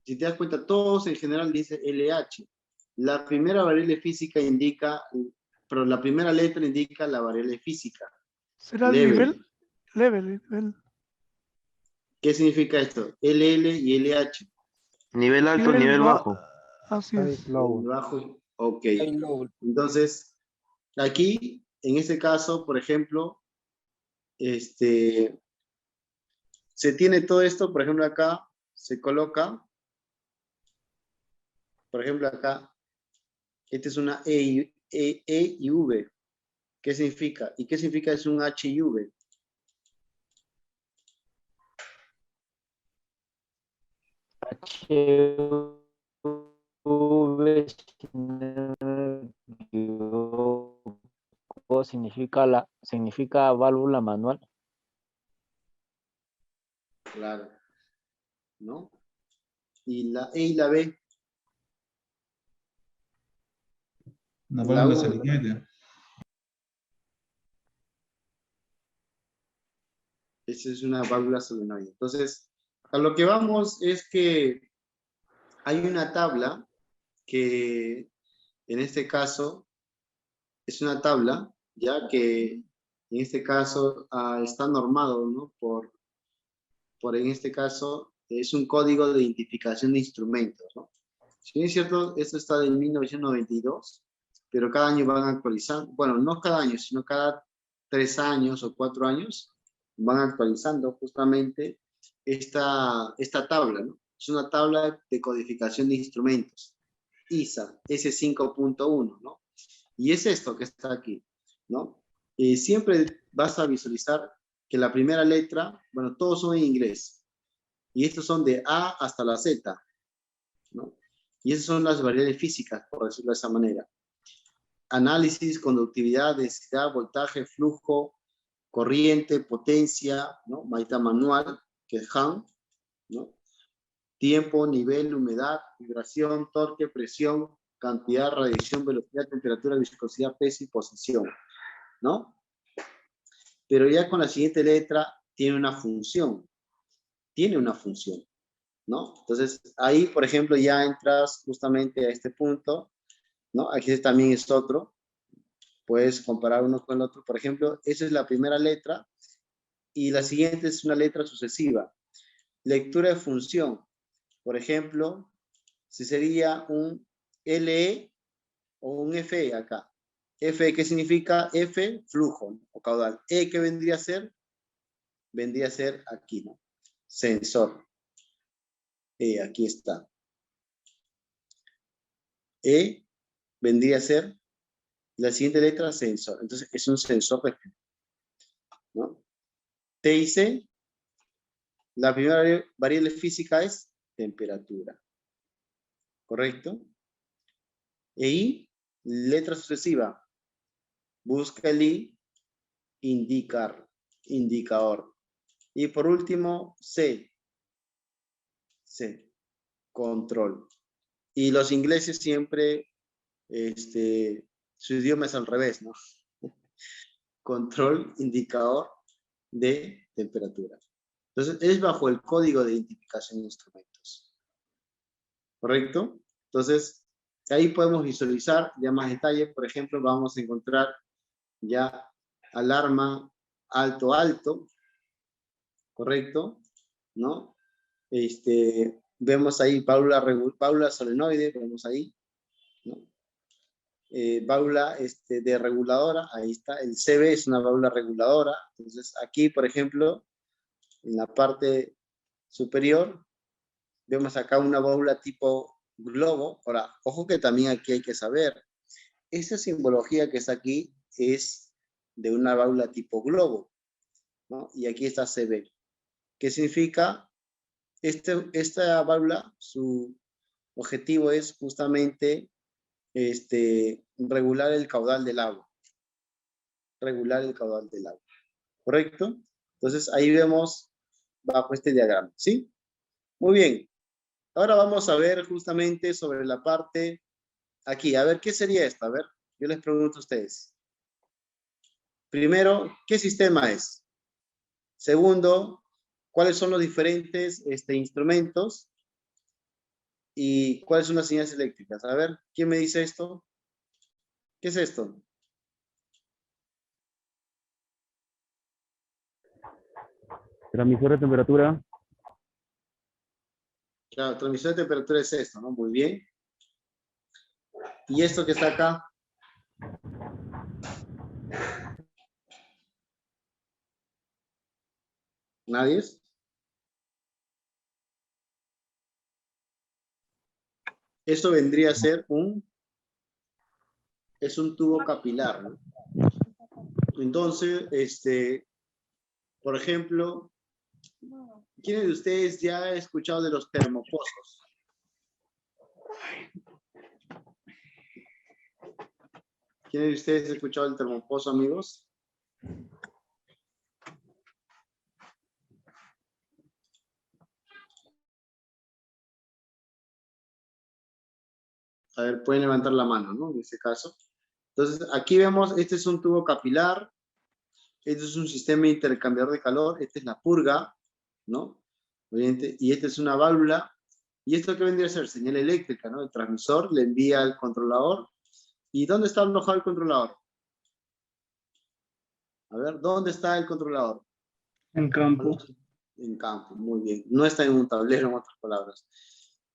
si te das cuenta, todos en general dice LH. La primera variable física indica, pero la primera letra indica la variable física. ¿Será el nivel? Level. ¿Qué significa esto? LL y LH. Nivel alto, nivel bajo. Así es. Nivel bajo, ok. Entonces, aquí, en este caso, por ejemplo, se tiene todo esto, por ejemplo, acá se coloca, por ejemplo, acá, esta es una E y V. ¿Qué significa? ¿Y qué significa es un H y V? HV significa válvula manual. Claro. ¿No? Y la E y la B. Una La válvula U. solenoide. Esa es una válvula solenoide. Entonces, a lo que vamos es que hay una tabla que en este caso es una tabla, ya que en este caso está normado, ¿no? Por en este caso es un código de identificación de instrumentos, ¿no? Si bien es cierto, esto está de 1992, pero cada año van actualizando, bueno, no cada año, sino cada 3 años o 4 años van actualizando justamente esta tabla, ¿no? Es una tabla de codificación de instrumentos, ISA S5.1, ¿no? Y es esto que está aquí, ¿no? Siempre vas a visualizar que la primera letra, bueno, todos son en inglés, y estos son de A hasta la Z, ¿no? Y esas son las variables físicas, por decirlo de esa manera. Análisis, conductividad, densidad, voltaje, flujo, corriente, potencia, ¿no? Maita manual, que es Han, ¿no? Tiempo, nivel, humedad, vibración, torque, presión, cantidad, radiación, velocidad, temperatura, viscosidad, peso y posición, ¿no? Pero ya con la siguiente letra tiene una función, ¿no? Entonces, ahí, por ejemplo, ya entras justamente a este punto, ¿no? Aquí también es otro, puedes comparar uno con el otro. Por ejemplo, esa es la primera letra y la siguiente es una letra sucesiva. Lectura de función, por ejemplo, si sería un LE o un FE acá. F, ¿qué significa? F, flujo o caudal. E, ¿qué vendría a ser? Vendría a ser aquí, ¿no? Sensor. Aquí está. E vendría a ser la siguiente letra, sensor. Entonces, es un sensor de flujo, ¿no? T y C, la primera variable física es temperatura. ¿Correcto? E I, letra sucesiva. Busca el I, indicador. Y por último, C, control. Y los ingleses siempre, su idioma es al revés, ¿no? Control, indicador de temperatura. Entonces, es bajo el código de identificación de instrumentos. ¿Correcto? Entonces, ahí podemos visualizar ya más detalle. Por ejemplo, vamos a encontrar ya alarma alto, ¿correcto? ¿No? Vemos ahí válvula solenoide, vemos ahí, ¿no? Válvula de reguladora, ahí está, el CB es una válvula reguladora. Entonces, aquí, por ejemplo, en la parte superior, vemos acá una válvula tipo globo. Ahora, ojo que también aquí hay que saber, esa simbología que está aquí es de una válvula tipo globo, ¿no? Y aquí está CB. ¿Qué significa? Esta válvula, su objetivo es justamente regular el caudal del agua. Regular el caudal del agua. ¿Correcto? Entonces, ahí vemos bajo este diagrama, ¿sí? Muy bien. Ahora vamos a ver justamente sobre la parte aquí. A ver, ¿qué sería esto? A ver, yo les pregunto a ustedes. Primero, ¿qué sistema es? Segundo, ¿cuáles son los diferentes instrumentos? ¿Y cuáles son las señales eléctricas? A ver, ¿quién me dice esto? ¿Qué es esto? Transmisor de temperatura. Claro, transmisor de temperatura es esto, ¿no? Muy bien. ¿Y esto que está acá? ¿Nadie? Esto vendría a ser un tubo capilar, ¿no? Entonces, por ejemplo, ¿quiénes de ustedes ya ha escuchado de los termopozos? ¿Quiénes de ustedes ha escuchado el termopozo, amigos? A ver, pueden levantar la mano, ¿no? En este caso. Entonces, aquí vemos, este es un tubo capilar, este es un sistema intercambiador de calor, esta es la purga, ¿no? Y esta es una válvula. ¿Y esto qué vendría a ser? Señal eléctrica, ¿no? El transmisor le envía al controlador. ¿Y dónde está alojado el controlador? A ver, ¿dónde está el controlador? En campo. En campo, muy bien. No está en un tablero, en otras palabras,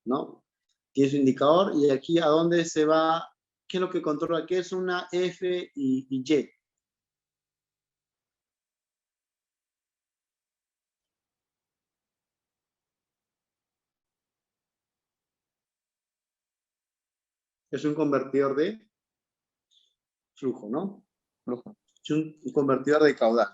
¿no? Tiene su indicador y aquí a dónde se va, ¿qué es lo que controla? ¿Qué es una F y Y? Es un convertidor de flujo, ¿no? Flujo. Es un convertidor de caudal.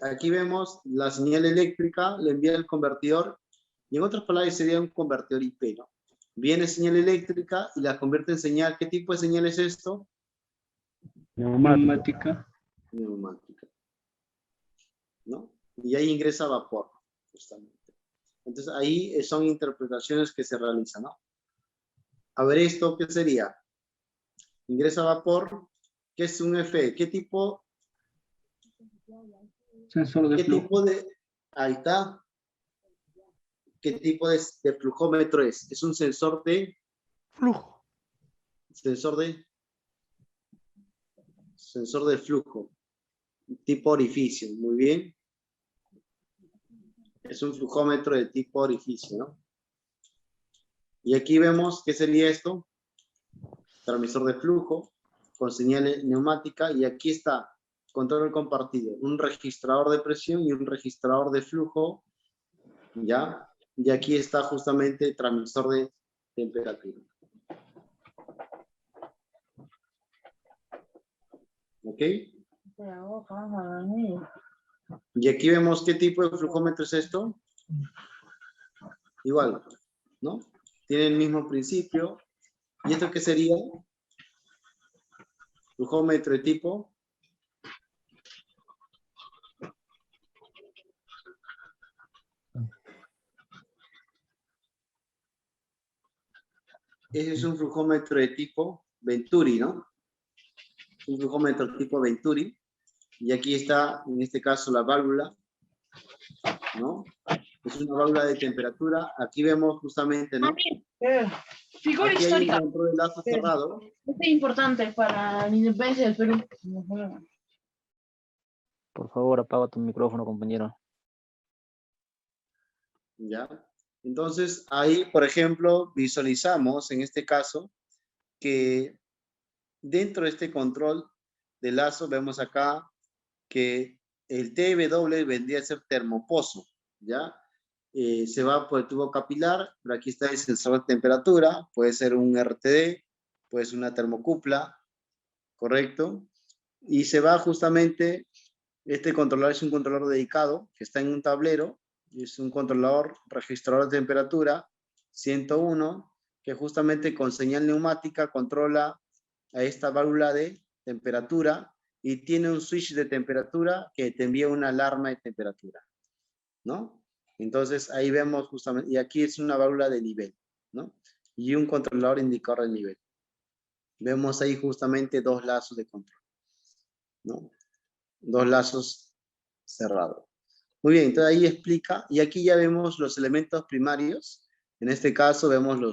Aquí vemos la señal eléctrica, le envía el convertidor, y en otras palabras sería un convertidor IP, ¿no? Viene señal eléctrica y la convierte en señal. ¿Qué tipo de señal es esto? Neumática. Neumática, ¿no? Y ahí ingresa vapor, justamente. Entonces ahí son interpretaciones que se realizan, ¿no? A ver, ¿esto qué sería? Ingresa vapor, ¿qué es un FE? ¿Qué tipo? Sensor de ¿Qué flujo. tipo de? Ahí está. ¿Qué tipo de flujómetro es? Es un sensor de Flujo. sensor de flujo, tipo orificio, muy bien. Es un flujómetro de tipo orificio, ¿no? Y aquí vemos, ¿qué sería esto? Transmisor de flujo con señal neumática, y aquí está, control compartido, un registrador de presión y un registrador de flujo, ¿ya? Y aquí está justamente el transmisor de temperatura. ¿Ok? Y aquí vemos qué tipo de flujómetro es esto. Igual, ¿no? Tiene el mismo principio. ¿Y esto qué sería? Flujómetro de tipo. Ese es un flujómetro de tipo Venturi, ¿no? Un flujómetro tipo Venturi. Y aquí está, en este caso, la válvula, ¿no? Es una válvula de temperatura. Aquí vemos justamente, ¿no? Figura Aquí hay histórica. un control de lazo cerrado. Es importante para la independencia del Perú. Por favor, apaga tu micrófono, compañero. ¿Ya? Entonces, ahí, por ejemplo, visualizamos, en este caso, que dentro de este control de lazo, vemos acá que el TW vendría a ser termopozo, ¿ya? Se va por el tubo capilar, pero aquí está el sensor de temperatura, puede ser un RTD, puede ser una termocupla, ¿correcto? Y se va justamente, este controlador es un controlador dedicado, que está en un tablero, es un controlador registrador de temperatura 101, que justamente con señal neumática controla a esta válvula de temperatura y tiene un switch de temperatura que te envía una alarma de temperatura, ¿no? Entonces ahí vemos justamente, y aquí es una válvula de nivel, ¿no? Y un controlador indicador de nivel. Vemos ahí justamente dos lazos de control, ¿no? Dos lazos cerrados. Muy bien, entonces ahí explica, y aquí ya vemos los elementos primarios. En este caso vemos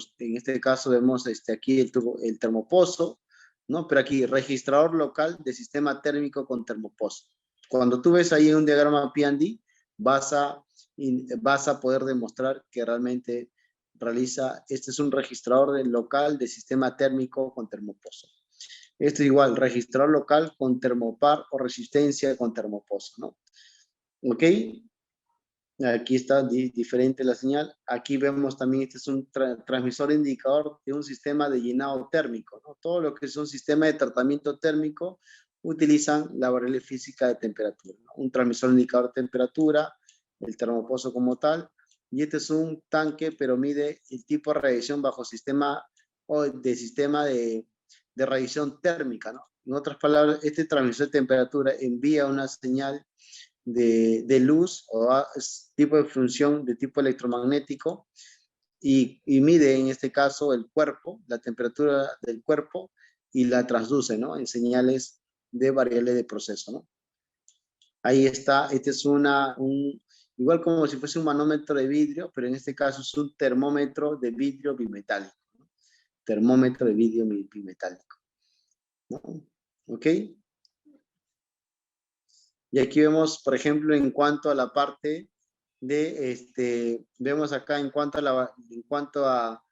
aquí el termopozo, ¿no? Pero aquí registrador local de sistema térmico con termopozo. Cuando tú ves ahí un diagrama P&D, vas a poder demostrar que realmente este es un registrador local de sistema térmico con termopozo. Esto es igual, registrador local con termopar o resistencia con termopozo, ¿no? ¿Ok? Aquí está diferente la señal. Aquí vemos también, este es un transmisor indicador de un sistema de llenado térmico, ¿no? Todo lo que es un sistema de tratamiento térmico utilizan la variable física de temperatura, ¿no? Un transmisor indicador de temperatura, el termopozo como tal, y este es un tanque, pero mide el tipo de radiación bajo sistema de radiación térmica, ¿no? En otras palabras, este transmisor de temperatura envía una señal de luz o tipo de función de tipo electromagnético y mide en este caso el cuerpo, la temperatura del cuerpo, y la transduce, ¿no? En señales de variable de proceso, ¿no? Ahí está, este es igual como si fuese un manómetro de vidrio, pero en este caso es un termómetro de vidrio bimetálico, ¿no? Termómetro de vidrio bimetálico, ¿no? ¿Ok? Y aquí vemos, por ejemplo, en cuanto a la parte de, vemos acá en cuanto a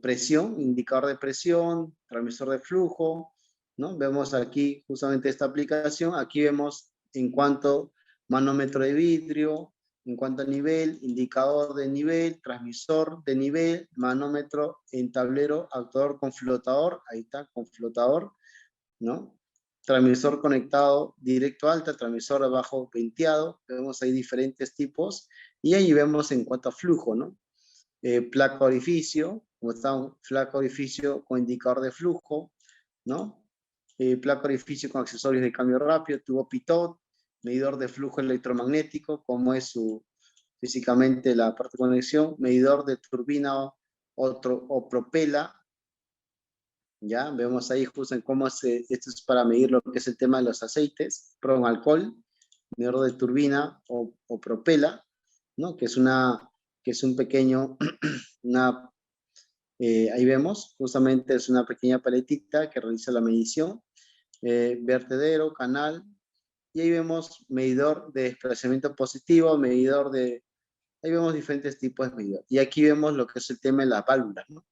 presión, indicador de presión, transmisor de flujo, ¿no? Vemos aquí justamente esta aplicación, aquí vemos en cuanto manómetro de vidrio, en cuanto a nivel, indicador de nivel, transmisor de nivel, manómetro en tablero, actuador con flotador, ahí está, con flotador, ¿no? Transmisor conectado directo alta, transmisor de bajo venteado, vemos ahí diferentes tipos, y ahí vemos en cuanto a flujo, ¿no? Placa orificio, como está un placa orificio con indicador de flujo, ¿no? Placa orificio con accesorios de cambio rápido, tubo pitot, medidor de flujo electromagnético, como es físicamente la parte de conexión, medidor de turbina o propela, ya vemos ahí justo en cómo esto es para medir lo que es el tema de los aceites, perdón, alcohol, medidor de turbina o propela, ¿no? Que es un pequeño, ahí vemos, justamente es una pequeña paletita que realiza la medición, vertedero, canal, y ahí vemos medidor de desplazamiento positivo, ahí vemos diferentes tipos de medidor. Y aquí vemos lo que es el tema de la válvula, ¿no?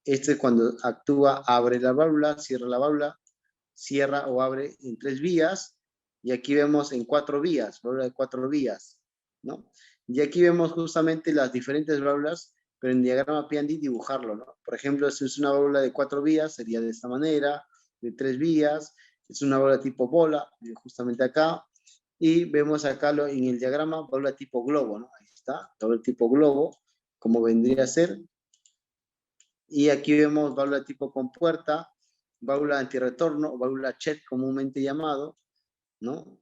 Este es cuando actúa, abre la válvula, cierra o abre en 3 vías, y aquí vemos en 4 vías, válvula de 4 vías, ¿no? Y aquí vemos justamente las diferentes válvulas, pero en diagrama P&D dibujarlo, ¿no? Por ejemplo, si es una válvula de 4 vías, sería de esta manera, de 3 vías, es una válvula tipo bola, justamente acá, y vemos acá en el diagrama válvula tipo globo, ¿no? Ahí está, válvula tipo globo, como vendría a ser. Y aquí vemos válvula tipo compuerta, válvula antirretorno, válvula Chet comúnmente llamado, ¿no?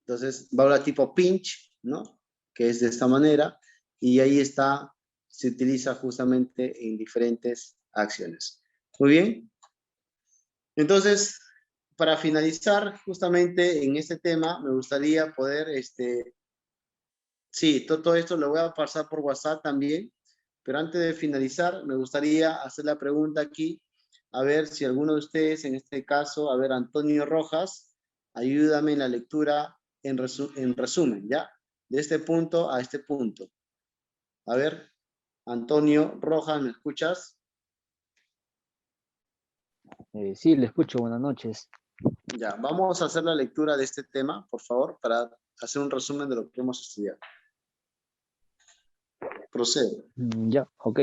Entonces, válvula tipo pinch, ¿no? Que es de esta manera, y ahí está, se utiliza justamente en diferentes acciones. Muy bien. Entonces, para finalizar justamente en este tema, me gustaría poder, sí, todo esto lo voy a pasar por WhatsApp también, pero antes de finalizar, me gustaría hacer la pregunta aquí, a ver si alguno de ustedes, en este caso, a ver, Antonio Rojas, ayúdame en la lectura en resumen, ¿ya? De este punto a este punto. A ver, Antonio Rojas, ¿me escuchas? Sí, le escucho, buenas noches. Ya, vamos a hacer la lectura de este tema, por favor, para hacer un resumen de lo que hemos estudiado. Procede. Ya, ok.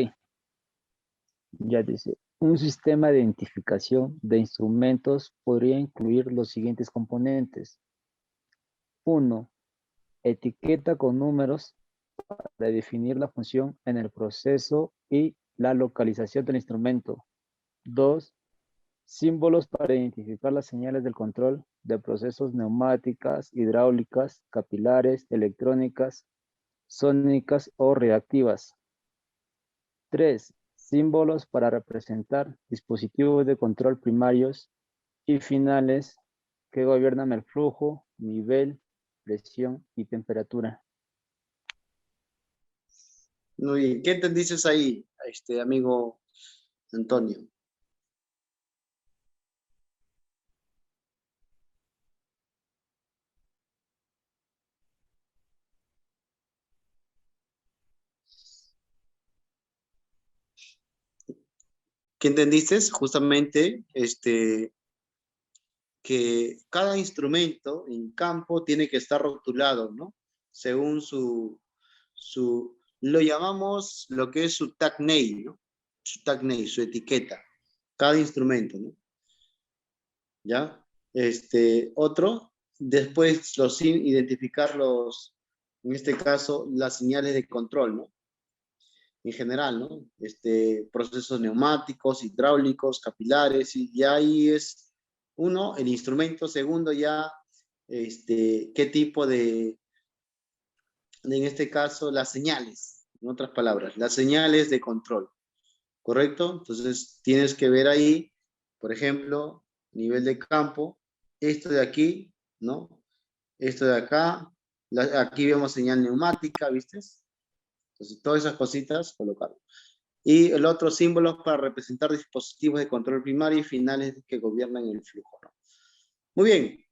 Ya dice, un sistema de identificación de instrumentos podría incluir los siguientes componentes. 1. Etiqueta con números para definir la función en el proceso y la localización del instrumento. 2. Símbolos para identificar las señales del control de procesos neumáticas, hidráulicas, capilares, electrónicas, sónicas o reactivas. 3. Símbolos para representar dispositivos de control primarios y finales que gobiernan el flujo, nivel, presión y temperatura. Muy bien. ¿Qué entendiste ahí, amigo Antonio? ¿Qué entendiste? Justamente, que cada instrumento en campo tiene que estar rotulado, ¿no? Según lo llamamos lo que es su tag name, ¿no? Su tag name, su etiqueta. Cada instrumento, ¿no? ¿Ya? Otro, después identificar en este caso, las señales de control, ¿no? En general, ¿no? Procesos neumáticos, hidráulicos, capilares, y ahí es uno, el instrumento. Segundo, ya, qué tipo en este caso, las señales, en otras palabras, las señales de control, ¿correcto? Entonces, tienes que ver ahí, Por ejemplo, nivel de campo, esto de aquí, ¿no? Esto de acá, aquí vemos señal neumática, ¿viste? Entonces, todas esas cositas, colocarlo. Y el otro símbolo para representar dispositivos de control primario y finales que gobiernan el flujo, ¿no? Muy bien.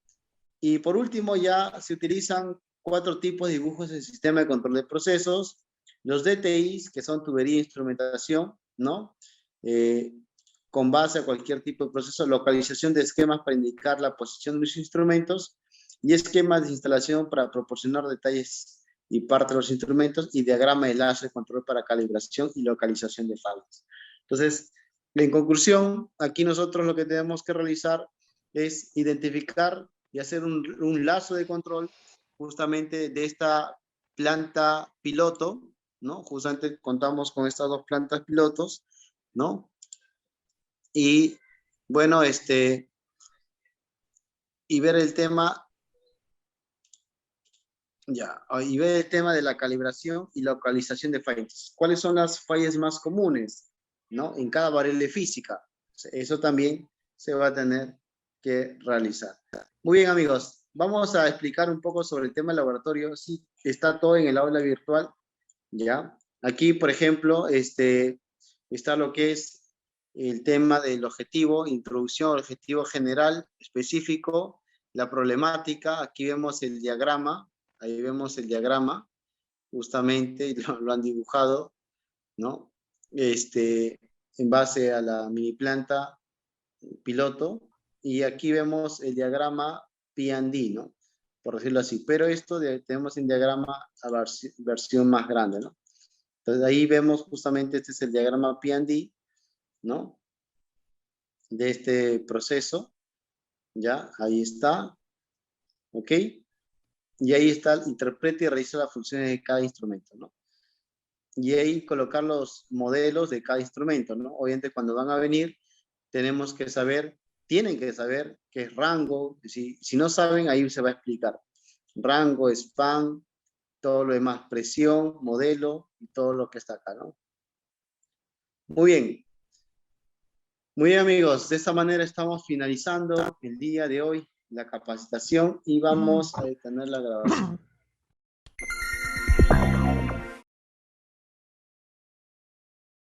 Y por último, ya se utilizan 4 tipos de dibujos del sistema de control de procesos. Los DTIs, que son tubería e instrumentación, ¿no? Con base a cualquier tipo de proceso, localización de esquemas para indicar la posición de los instrumentos y esquemas de instalación para proporcionar detalles y parte de los instrumentos y diagrama de enlace de control para calibración y localización de fallas. Entonces, en conclusión, aquí nosotros lo que tenemos que realizar es identificar y hacer un lazo de control justamente de esta planta piloto, ¿no? Justamente contamos con estas 2 plantas pilotos, ¿no? Y bueno, y ver el tema, y ver el tema de la calibración y localización de fallas. ¿Cuáles son las fallas más comunes, ¿no? En cada variable física. Eso también se va a tener que realizar. Muy bien, amigos. Vamos a explicar un poco sobre el tema del laboratorio. Sí, está todo en el aula virtual, ¿ya? Aquí, por ejemplo, está lo que es el tema del objetivo, introducción, objetivo general, específico, la problemática. Aquí vemos el diagrama, ahí vemos el diagrama, justamente lo han dibujado, ¿no? En base a la mini planta piloto, y aquí vemos el diagrama P&D, ¿no? Por decirlo así, pero esto tenemos en diagrama a versión más grande, ¿no? Entonces ahí vemos justamente, este es el diagrama P&D, ¿no? De este proceso, ya, ahí está, ¿ok? Y ahí está, interpreta y realiza las funciones de cada instrumento, ¿no? Y ahí colocar los modelos de cada instrumento, ¿no? Obviamente cuando van a venir, tenemos que saber, tienen que saber qué es rango. Si no saben, ahí se va a explicar. Rango, span, todo lo demás, presión, modelo y todo lo que está acá, ¿no? Muy bien. Muy bien, amigos. De esta manera estamos finalizando el día de hoy la capacitación y vamos a detener la grabación.